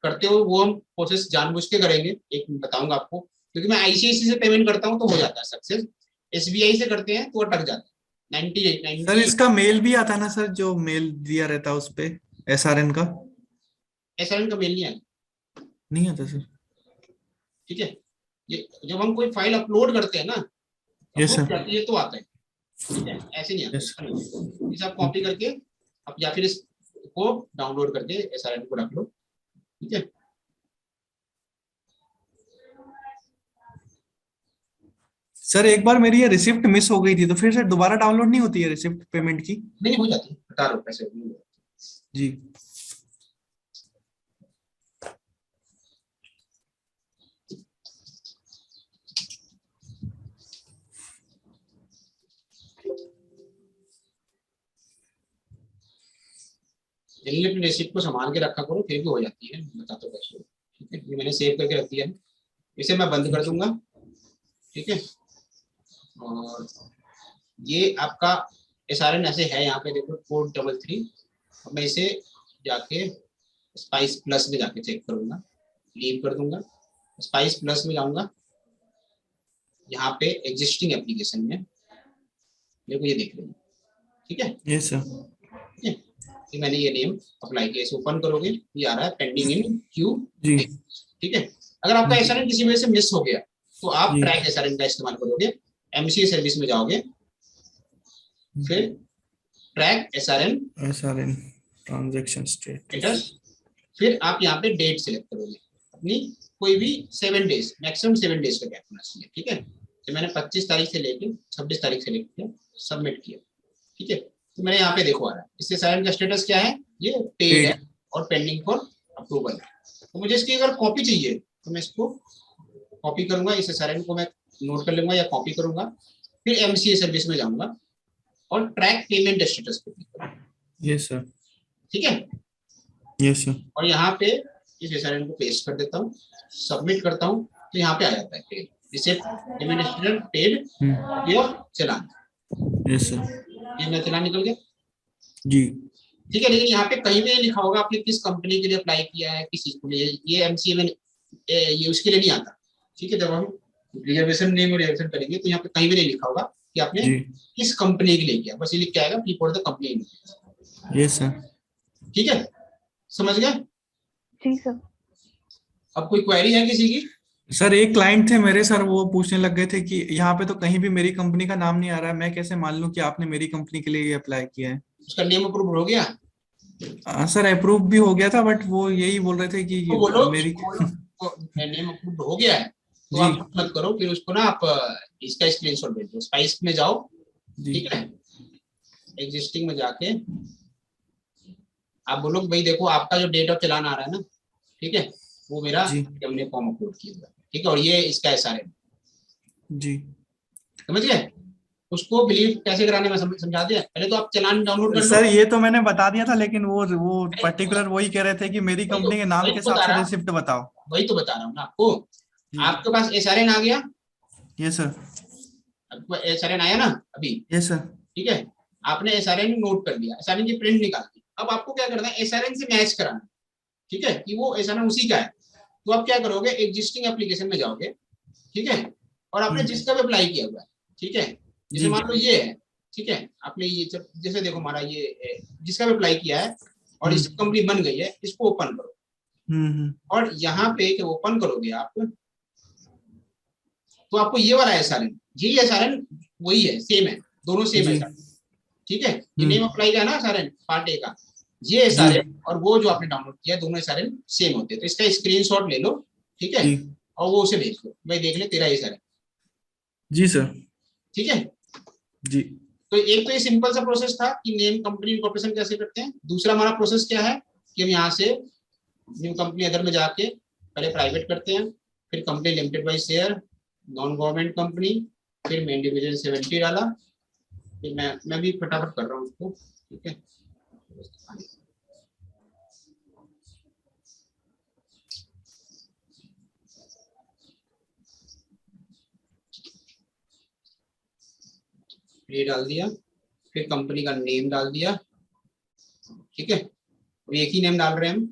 Speaker 1: करते हो। वो हम प्रोसेस जानबूझ के करेंगे, एक बताऊंगा आपको, क्योंकि मैं आईसीआईसी से पेमेंट करता हूँ तो हो जाता है सक्सेस, एसबीआई से करते हैं तो अटक जाता है। 98
Speaker 4: सर इसका मेल भी आता ना सर, जो मेल दिया रहता है उस पे एसआरएन का?
Speaker 1: एसआरएन का मेल नहीं आया।
Speaker 4: नहीं आता सर।
Speaker 1: ठीक है, ये जब हम कोई फाइल अपलोड करते हैं ना,
Speaker 4: यस
Speaker 1: अपलोड
Speaker 4: सर।
Speaker 1: करती है तो आता है। ठीक है, ऐसे नहीं आता।
Speaker 4: यस।
Speaker 1: इसे आप कॉपी करके आप या फिर इसको डाउनलोड करके एसआरएन को रख लो। ठीक है,
Speaker 4: सर एक बार मेरी ये रिसिप्ट मिस हो गई थी, तो फिर से दोबारा डाउनलोड नहीं होती है रिसिप्ट पेमेंट की?
Speaker 1: नहीं हो जाती, बता रहा हूँ पैसे
Speaker 4: जी।
Speaker 1: जनरली अपनी रिसिप्ट को संभाल के रखा करो, फिर भी हो जाती है, बताता हूँ कैसे। ठीक है, ये मैंने सेव करके रख दिया है, इसे मैं बंद कर दूंगा। ठीक है, और ये आपका एसआरएन ऐसे है, यहाँ पे देखो 433। अब मैं इसे जाके स्पाइस प्लस में जाके चेक करूंगा, लीव कर दूंगा, स्पाइस प्लस में जाऊंगा, यहाँ पे एग्जिस्टिंग एप्लीकेशन में देखो ये देख लेंगे। ठीक है,
Speaker 4: यस सर।
Speaker 1: ठीक है, कि मैंने ये नेम अप्लाई किया, इसे ओपन करोगे ये आ रहा है पेंडिंग इन क्यू।
Speaker 4: जी।
Speaker 1: ठीक है, अगर आपका एसआरएन किसी वजह से मिस हो गया तो आप
Speaker 4: जी।
Speaker 1: ट्रैक एसआरएन का इस्तेमाल करोगे, एमसीए सर्विस में जाओगे, फिर track SRN
Speaker 4: SRN transaction
Speaker 1: status, फिर आप यहाँ पे डेट सिलेक्ट करोगे अपनी, कोई भी 7 डेज, मैक्सिमम 7 डेज का गैप होना चाहिए, ठीक है। तो मैंने 25 तारीख से लेके 26 तारीख सेलेक्ट किया, सबमिट किया, ठीक है। तो मैंने यहाँ पे देखो आ रहा है, इससे साइन का स्टेटस क्या है, ये पेड है और पेंडिंग फॉर अप्रूवल है। तो मुझे इसकी अगर कॉपी चाहिए तो मैं इसको कॉपी करूंगा, इस SRN को मैं नोट कर लूंगा या कॉपी करूंगा, फिर MCA सर्विस में जाऊंगा और ट्रैक पेमेंट स्टेटस पे क्लिक करूंगा।
Speaker 4: Yes sir.
Speaker 1: ठीक है,
Speaker 4: यस सर।
Speaker 1: और यहाँ पे इस SRN को पेस्ट कर देता हूँ, सबमिट करता हूँ, तो यहाँ पे आ जाता है paid, receipt payment status paid your challan.
Speaker 4: Yes sir.
Speaker 1: ये मेरा चालान निकल गया
Speaker 4: जी।
Speaker 1: ठीक है। लेकिन यहाँ पे कहीं भी लिखा होगा आपने किस कंपनी के लिए अप्लाई किया है, किस चीज के लिए, ये MCA में ये उसके लिए नहीं आता, ठीक है। जब हम रिजर्वेशन नेम और रिजर्वेशन करेंगे तो यहाँ पे कहीं भी नहीं लिखा होगा कि आपने किस कंपनी के लिए किया, बस ये लिख के आएगा please for the company name.
Speaker 4: Yes sir.
Speaker 1: ठीक है, समझ गए?
Speaker 6: जी सर।
Speaker 1: अब कोई क्वेरी है किसी की?
Speaker 4: सर एक क्लाइंट थे मेरे सर, वो पूछने लग गए थे कि यहाँ पे तो कहीं भी मेरी कंपनी का नाम नहीं आ रहा है, मैं कैसे मान लूं कि आपने मेरी कंपनी के लिए अप्लाई किया है?
Speaker 1: उसका नेम अप्रूव हो गया?
Speaker 4: सर अप्रूव भी हो गया था, बट वो यही बोल रहे थे कि
Speaker 1: तो बोलो
Speaker 4: मेरी
Speaker 1: नेम अप्रूव हो गया है तो
Speaker 4: जी।
Speaker 1: आप मत करो, फिर उसको ना आप इसका स्क्रीनशॉट भेज दो, स्पाइस में जाओ,
Speaker 4: जी।
Speaker 1: ठीक है, एग्जिस्टिंग में जाके आप बोलो भाई देखो आपका जो डेट ऑफ चलान आ रहा है ना, ठीक है, वो मेरा
Speaker 4: जी।
Speaker 1: हमने फॉर्म अपलोड किया हुआ है, ठीक है, और ये इसका SRN,
Speaker 4: जी।
Speaker 1: समझ गए? उसको बिलीव कैसे कराने में समझा दिया, पहले तो आप चलान डाउनलोड कर लो।
Speaker 4: सर ये तो मैंने बता दिया था, लेकिन वो पर्टिकुलर वही कह रहे थे कि मेरी कंपनी के नाम
Speaker 1: वही
Speaker 4: के
Speaker 1: तो
Speaker 4: साथ
Speaker 1: बता
Speaker 4: से
Speaker 1: रहा-
Speaker 4: रिसिप्ट बताओ।
Speaker 1: वही तो बता रहा हूँ ना आपको, आपके पास SRN आ गया,
Speaker 4: यस सर।
Speaker 1: आपको SRN आया ना अभी,
Speaker 4: यस सर।
Speaker 1: ठीक है, आपने SRN नोट कर लिया, SRN की प्रिंट निकाल दी, अब आपको क्या करना है, SRN से मैच कराना, ठीक है, कि वो SRN उसी का है। तो आप क्या करोगे, एग्जिस्टिंग एप्लीकेशन में जाओगे, ठीक है, और आपने जिसका भी अप्लाई किया हुआ है, ठीक है, जैसे मान लो ये है, ठीक है, आपने ये जैसे देखो हमारा ये जिसका भी अप्लाई किया है और इस कंपनी बन गई है, इसको ओपन करो, और यहाँ पे जब ओपन करोगे आप तो आपको ये वाला SRN, ये SRN वही है, सेम है, दोनों सेम है, ठीक है, ये नेम अप्लाई का ना SRN पार्ट A का, ये SRN और वो जो आपने डाउनलोड किया, दोनों SRN सेम होते हैं, तो इसका स्क्रीनशॉट ले लो, ठीक है, और वो उसे भेज दो, भाई देख ले तेरा SRN। जी सर। ठीक है
Speaker 4: जी।
Speaker 1: तो एक तो ये सिंपल सा प्रोसेस था कि नेम कंपनी इनकॉर्पोरेशन कैसे करते हैं। दूसरा हमारा प्रोसेस क्या है कि हम यहाँ से न्यू कंपनी अदर में जाके पहले प्राइवेट करते हैं, फिर company limited by share, non government company, फिर मेन डिवीजन 70 डाला, फिर मैं भी फटाफट कर रहा हूँ उसको, ठीक है। ये डाल दिया, फिर कंपनी का नेम डाल दिया, ठीक है, और एक ही नेम डाल रहे हैं हम,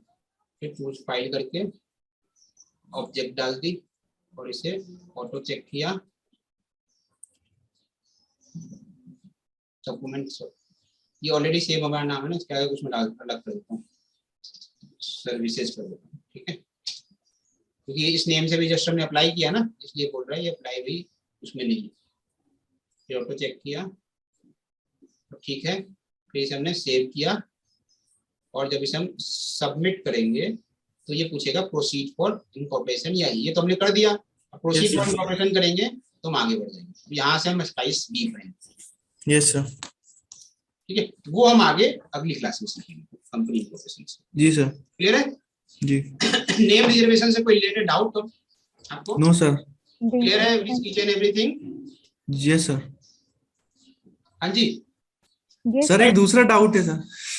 Speaker 1: फिर चूज फाइल करके ऑब्जेक्ट डाल दी और इसे ऑटो चेक किया, डॉक्यूमेंट्स ये ऑलरेडी सेव हमारा नाम है ना, इसका उसमें डाल अलग कर देता हूँ, सर्विसेज कर देता हूँ, ठीक है, क्योंकि इस नेम से भी जस्ट हमने अप्लाई किया ना, इसलिए बोल रहा है ये अप्लाई भी उसमें नहीं है। फिर ऑटो चेक किया, ठीक है, फिर इसे हमने सेव किया, और जब इसे हम सबमिट करेंगे तो ये पूछेगा प्रोसीड फॉर इनकॉर्पोरेशन, या ये तो हमने कर दिया, प्रोसीड फॉर इनकॉर्पोरेशन करेंगे तो हम आगे बढ़ जाएंगे। यहाँ से हम स्पाइस बी पढ़ेंगे।
Speaker 4: Yes sir.
Speaker 1: ठीक है, वो हम आगे अगली क्लास में सीखेंगे कंपनी इनकॉर्पोरेशन से।
Speaker 4: जी सर।
Speaker 1: क्लियर है?
Speaker 4: जी।
Speaker 1: नेम रिजर्वेशन से कोई रिलेटेड डाउट हो आपको?
Speaker 4: No sir.
Speaker 1: क्लियर है each and everything?
Speaker 4: Yes sir.
Speaker 1: हाँ जी
Speaker 4: सर एक दूसरा डाउट है सर,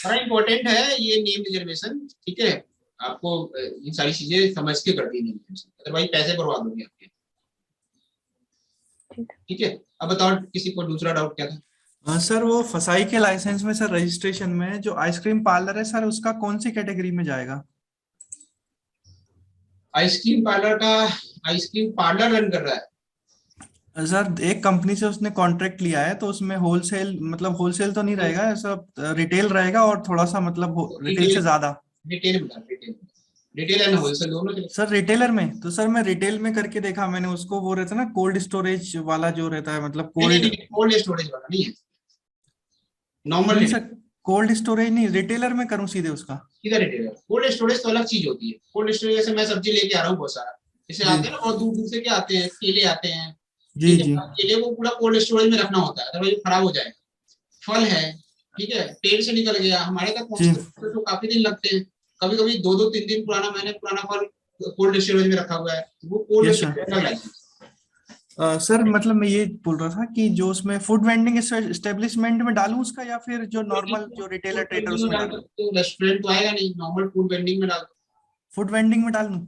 Speaker 1: बड़ा इंपॉर्टेंट है ये नेम रिजर्वेशन, ठीक है, आपको ये सारी चीजें समझ के कर दी, अदरवाइज पैसे बर्बाद होंगे आपके। ठीक है, अब बताओ किसी को दूसरा डाउट क्या था?
Speaker 4: सर वो फसाई के लाइसेंस में सर रजिस्ट्रेशन में जो आइसक्रीम पार्लर है सर, उसका कौन सी कैटेगरी में जाएगा?
Speaker 1: आइसक्रीम पार्लर का, आइसक्रीम पार्लर रन कर रहा है
Speaker 4: सर, एक कंपनी से उसने कॉन्ट्रैक्ट लिया है, तो उसमें होलसेल मतलब होलसेल तो नहीं रहेगा, ऐसा रिटेल रहेगा और थोड़ा सा मतलब रिटेल से ज्यादा।
Speaker 1: रिटेल रिटेल एंड होलसेल दोनों
Speaker 4: सर रिटेलर में, तो सर मैं रिटेल में करके देखा मैंने उसको, वो रहता है ना कोल्ड स्टोरेज वाला जो रहता है, मतलब कोल्ड
Speaker 1: स्टोरेज वाला नहीं है, नॉर्मल
Speaker 4: सर। कोल्ड स्टोरेज नहीं, रिटेलर में करूँ सीधे उसका?
Speaker 1: किधर रिटेलर? कोल्ड स्टोरेज तो अलग चीज होती है। कोल्ड स्टोरेज जैसे मैं सब्जी लेके आ रहा हूँ बहुत सारा, जैसे
Speaker 4: जी
Speaker 1: आते हैं ना बहुत दूर दूर से, क्या आते हैं, केले आते हैं,
Speaker 4: जी
Speaker 1: ठीक है,
Speaker 4: जी
Speaker 1: अब केले को पूरा कोल्ड स्टोरेज में रखना होता है, अदरवाइज खराब हो जाएगा। फल है, ठीक है, पेड़ से निकल गया हमारे तक
Speaker 4: जी।
Speaker 1: पहुंचते तो काफी दिन लगते हैं, कभी कभी 2-2 3 दिन पुराना, महीने पुराना फल कोल्ड स्टोरेज में रखा हुआ है, वो कोल्ड
Speaker 4: यस सर।
Speaker 1: स्टोरेज का लाइसेंस।
Speaker 4: सर मतलब मैं ये बोल रहा था कि जो उसमें फूड वेंडिंग एस्टेब्लिशमेंट में डालूं उसका, या फिर जो नॉर्मल जो रिटेलर ट्रेडर उसमें डालूं?
Speaker 1: तो रेस्टोरेंट तो आएगा नहीं, नॉर्मल फूड वेंडिंग में डाल दो।
Speaker 4: फूड वेंडिंग में डाल दूं?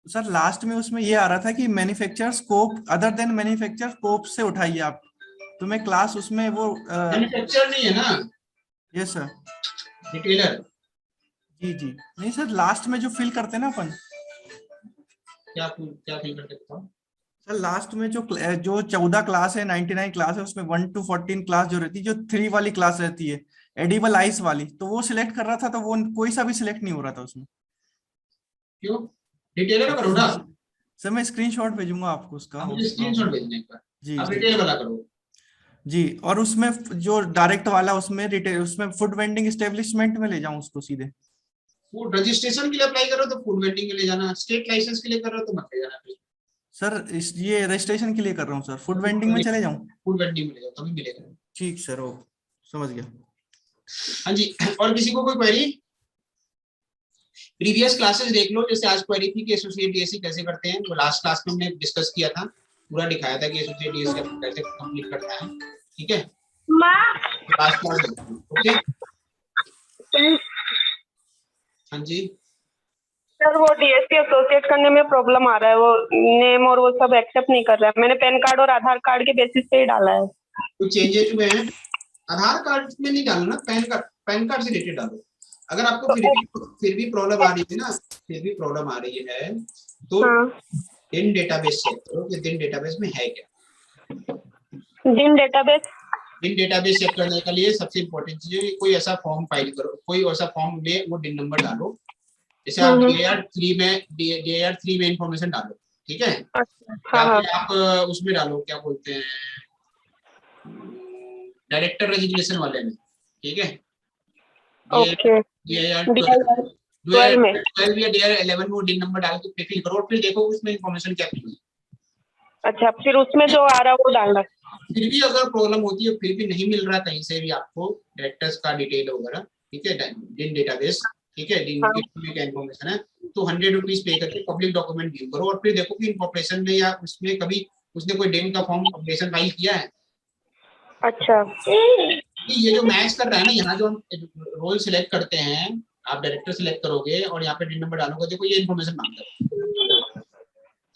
Speaker 4: सर लास्ट में उसमें ये आ रहा था कि manufacture scope other than manufacture scope से उठाइए आप, तो मैं क्लास उसमें वो
Speaker 1: मैन्युफैक्चर नहीं है ना,
Speaker 4: यस सर।
Speaker 1: रिटेलर।
Speaker 4: जी जी, नहीं सर, लास्ट में जो फिल करते हैं ना अपन,
Speaker 1: क्या क्या फील कर सकता हूँ?
Speaker 4: सर लास्ट में जो 14 क्लास है, 99 क्लास है, उसमें 1 to 14 क्लास जो रहती है, जो 3 वाली क्लास रहती है एडिबल आइस वाली, तो वो सिलेक्ट कर रहा था, तो वो कोई सा भी सिलेक्ट नहीं हो रहा था उसमें।
Speaker 1: क्यों? रिटेलर करो ना।
Speaker 4: सर मैं स्क्रीनशॉट भेजूंगा आपको उसका।
Speaker 1: आप मुझे स्क्रीनशॉट भेजना एक बार,
Speaker 4: जी
Speaker 1: आप
Speaker 4: जी
Speaker 1: रिटेल वाला करो।
Speaker 4: जी। और उसमें जो डायरेक्ट वाला, उसमें रिटेल, उसमें फूड वेंडिंग एस्टेब्लिशमेंट में ले जाऊं उसको सीधे?
Speaker 1: फूड रजिस्ट्रेशन के लिए अप्लाई करो तो फूड वेंडिंग के लिए जाना, स्टेट लाइसेंस के लिए कर रहे हो तो मत ले जाना।
Speaker 4: सर ये रजिस्ट्रेशन के लिए कर रहा हूँ सर, फूड वेंडिंग में चले जाऊं?
Speaker 1: फूड वेंडिंग में ले जाओ तभी मिलेगा।
Speaker 4: ठीक सर, ओ समझ गया।
Speaker 1: हाँ जी, और किसी को कोई क्वेरी? प्रीवियस क्लासेस देख लो, जैसे आज क्वेरी थी कि एसोसिएट डीएससी कैसे करते हैं, वो लास्ट क्लास में हमने डिस्कस किया था, पूरा दिखाया था कि एसोसिएट डीएससी कैसे कंप्लीट करना है, ठीक है, लास्ट क्लास। ओके, हाँ जी।
Speaker 2: सर वो डीएससी एसोसिएट करने में प्रॉब्लम आ रहा है, वो नेम और वो सब एक्सेप्ट नहीं कर रहा है। मैंने पैन कार्ड और आधार कार्ड के बेसिस पे ही डाला है।
Speaker 1: कुछ चेंजेस हुए हैं? आधार कार्ड में नहीं डालना, पैन कार्ड से रिलेटेड डालो। अगर आपको फिर भी प्रॉब्लम आ रही है ना, फिर भी प्रॉब्लम आ रही है तो
Speaker 2: हाँ,
Speaker 1: दिन डेटाबेस चेक करो कि दिन डेटाबेस में है क्या।
Speaker 2: जिन डेटाबेस
Speaker 1: दिन डेटाबेस चेक करने के लिए सबसे इम्पोर्टेंट चीज है, कोई ऐसा फॉर्म फाइल करो, कोई ऐसा फॉर्म में वो दिन नंबर डालो, जैसे आप DAR3 में इंफॉर्मेशन डालो, ठीक है, या
Speaker 2: हाँ
Speaker 1: फिर आप उसमें डालो, क्या बोलते हैं, डायरेक्टर रेजिग्नेशन वाले में, ठीक है,
Speaker 2: ओके
Speaker 1: DAR12
Speaker 2: में।
Speaker 1: या DAR11 में वो दिन नंबर डाल के फिल करो और फिर देखो उसमें इंफॉर्मेशन क्या फिल हुई।
Speaker 2: अच्छा, फिर उसमें जो आ रहा है वो डालना।
Speaker 1: फिर भी अगर प्रॉब्लम होती है, फिर भी नहीं मिल रहा कहीं से भी आपको डायरेक्टर्स का डिटेल वगैरह, ठीक है, दिन डेटाबेस, ठीक है, दिन की क्या इन्फॉर्मेशन है, तो 100 रुपीज पे करके पब्लिक डॉक्यूमेंट व्यू करो और फिर देखो कि इनकॉर्पोरेशन में या उसमें कभी उसने कोई डेम का फॉर्म अपडेशन फाइल किया है।
Speaker 2: अच्छा,
Speaker 1: ये जो मैच कर रहा है ना, यहाँ जो हम रोल सिलेक्ट करते हैं, आप डायरेक्टर सिलेक्ट करोगे और यहाँ पे दिन नंबर डालोगे, देखो ये इन्फॉर्मेशन मांगता है,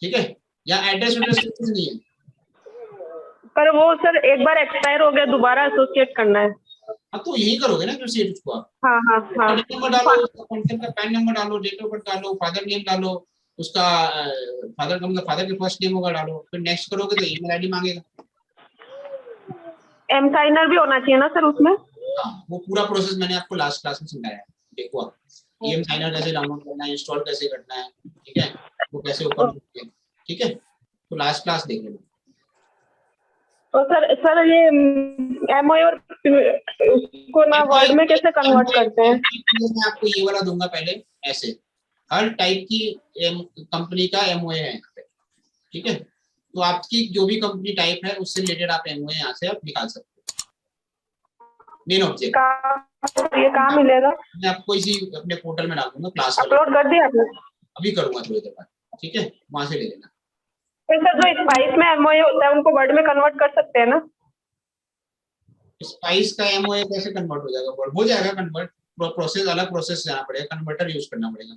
Speaker 1: ठीक है, या एड्रेस कुछ नहीं है।
Speaker 2: पर वो सर एक बार एक्सपायर हो गया, दोबारा एसोसिएट करना है।
Speaker 1: हाँ तो यही करोगे ना जो सीट उसको आप,
Speaker 2: हाँ हाँ हाँ।
Speaker 1: डेट नंबर डालो, उसका कॉन्टेक्ट का पैन नंबर डालो, डेट ऑफ बर्थ डालो, फादर नेम डालो, उसका फादर का मतलब फादर के फर्स्ट नेम होगा डालो, फिर नेक्स्ट करोगे तो ईमेल आईडी मांगेगा।
Speaker 2: एम साइनर भी होना चाहिए ना सर उसमें?
Speaker 1: हाँ, वो पूरा प्रोसेस मैंने आपको लास्ट क्लास में समझाया है, देखो आप एम साइनर कैसे डाउनलोड करना है, इंस्टॉल कैसे करना है, ठीक है, वो कैसे ओपन करते हैं, ठीक है, तो लास्ट क्लास देख लेना।
Speaker 2: तो सर ये एमओए और उसको ना वर्ड में कैसे कन्वर्ट करते हैं?
Speaker 1: मैं आपको ये वाला दूंगा पहले, ऐसे हर टाइप की कंपनी का एमओए है यहाँ पे, ठीक है, तो आपकी जो भी कंपनी टाइप है उससे रिलेटेड आप एमओए यहाँ से आप निकाल सकते हो। मेन ऑब्जेक्ट
Speaker 2: ये कहाँ मिलेगा?
Speaker 1: मैं आपको इसी अपने पोर्टल में डाल दूंगा, क्लास
Speaker 2: अपलोड कर दिया आपने?
Speaker 1: अभी करूंगा थोड़ी देर बाद, ठीक है, वहां से ले लेना।
Speaker 2: तो सर जो स्पाइस में एमओए होता है उनको वर्ड में कन्वर्ट कर सकते हैं ना?
Speaker 1: स्पाइस का एमओए कैसे कन्वर्ट हो जाएगा? वर्ड हो जाएगा कन्वर्ट, प्रोसेस अलग प्रोसेस जाना पड़ेगा, कन्वर्टर यूज करना पड़ेगा।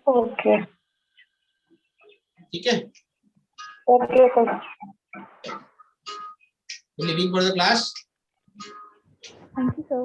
Speaker 2: ओके
Speaker 1: ठीक है,
Speaker 2: okay sir.
Speaker 1: Living for the class.
Speaker 6: Thank you, sir.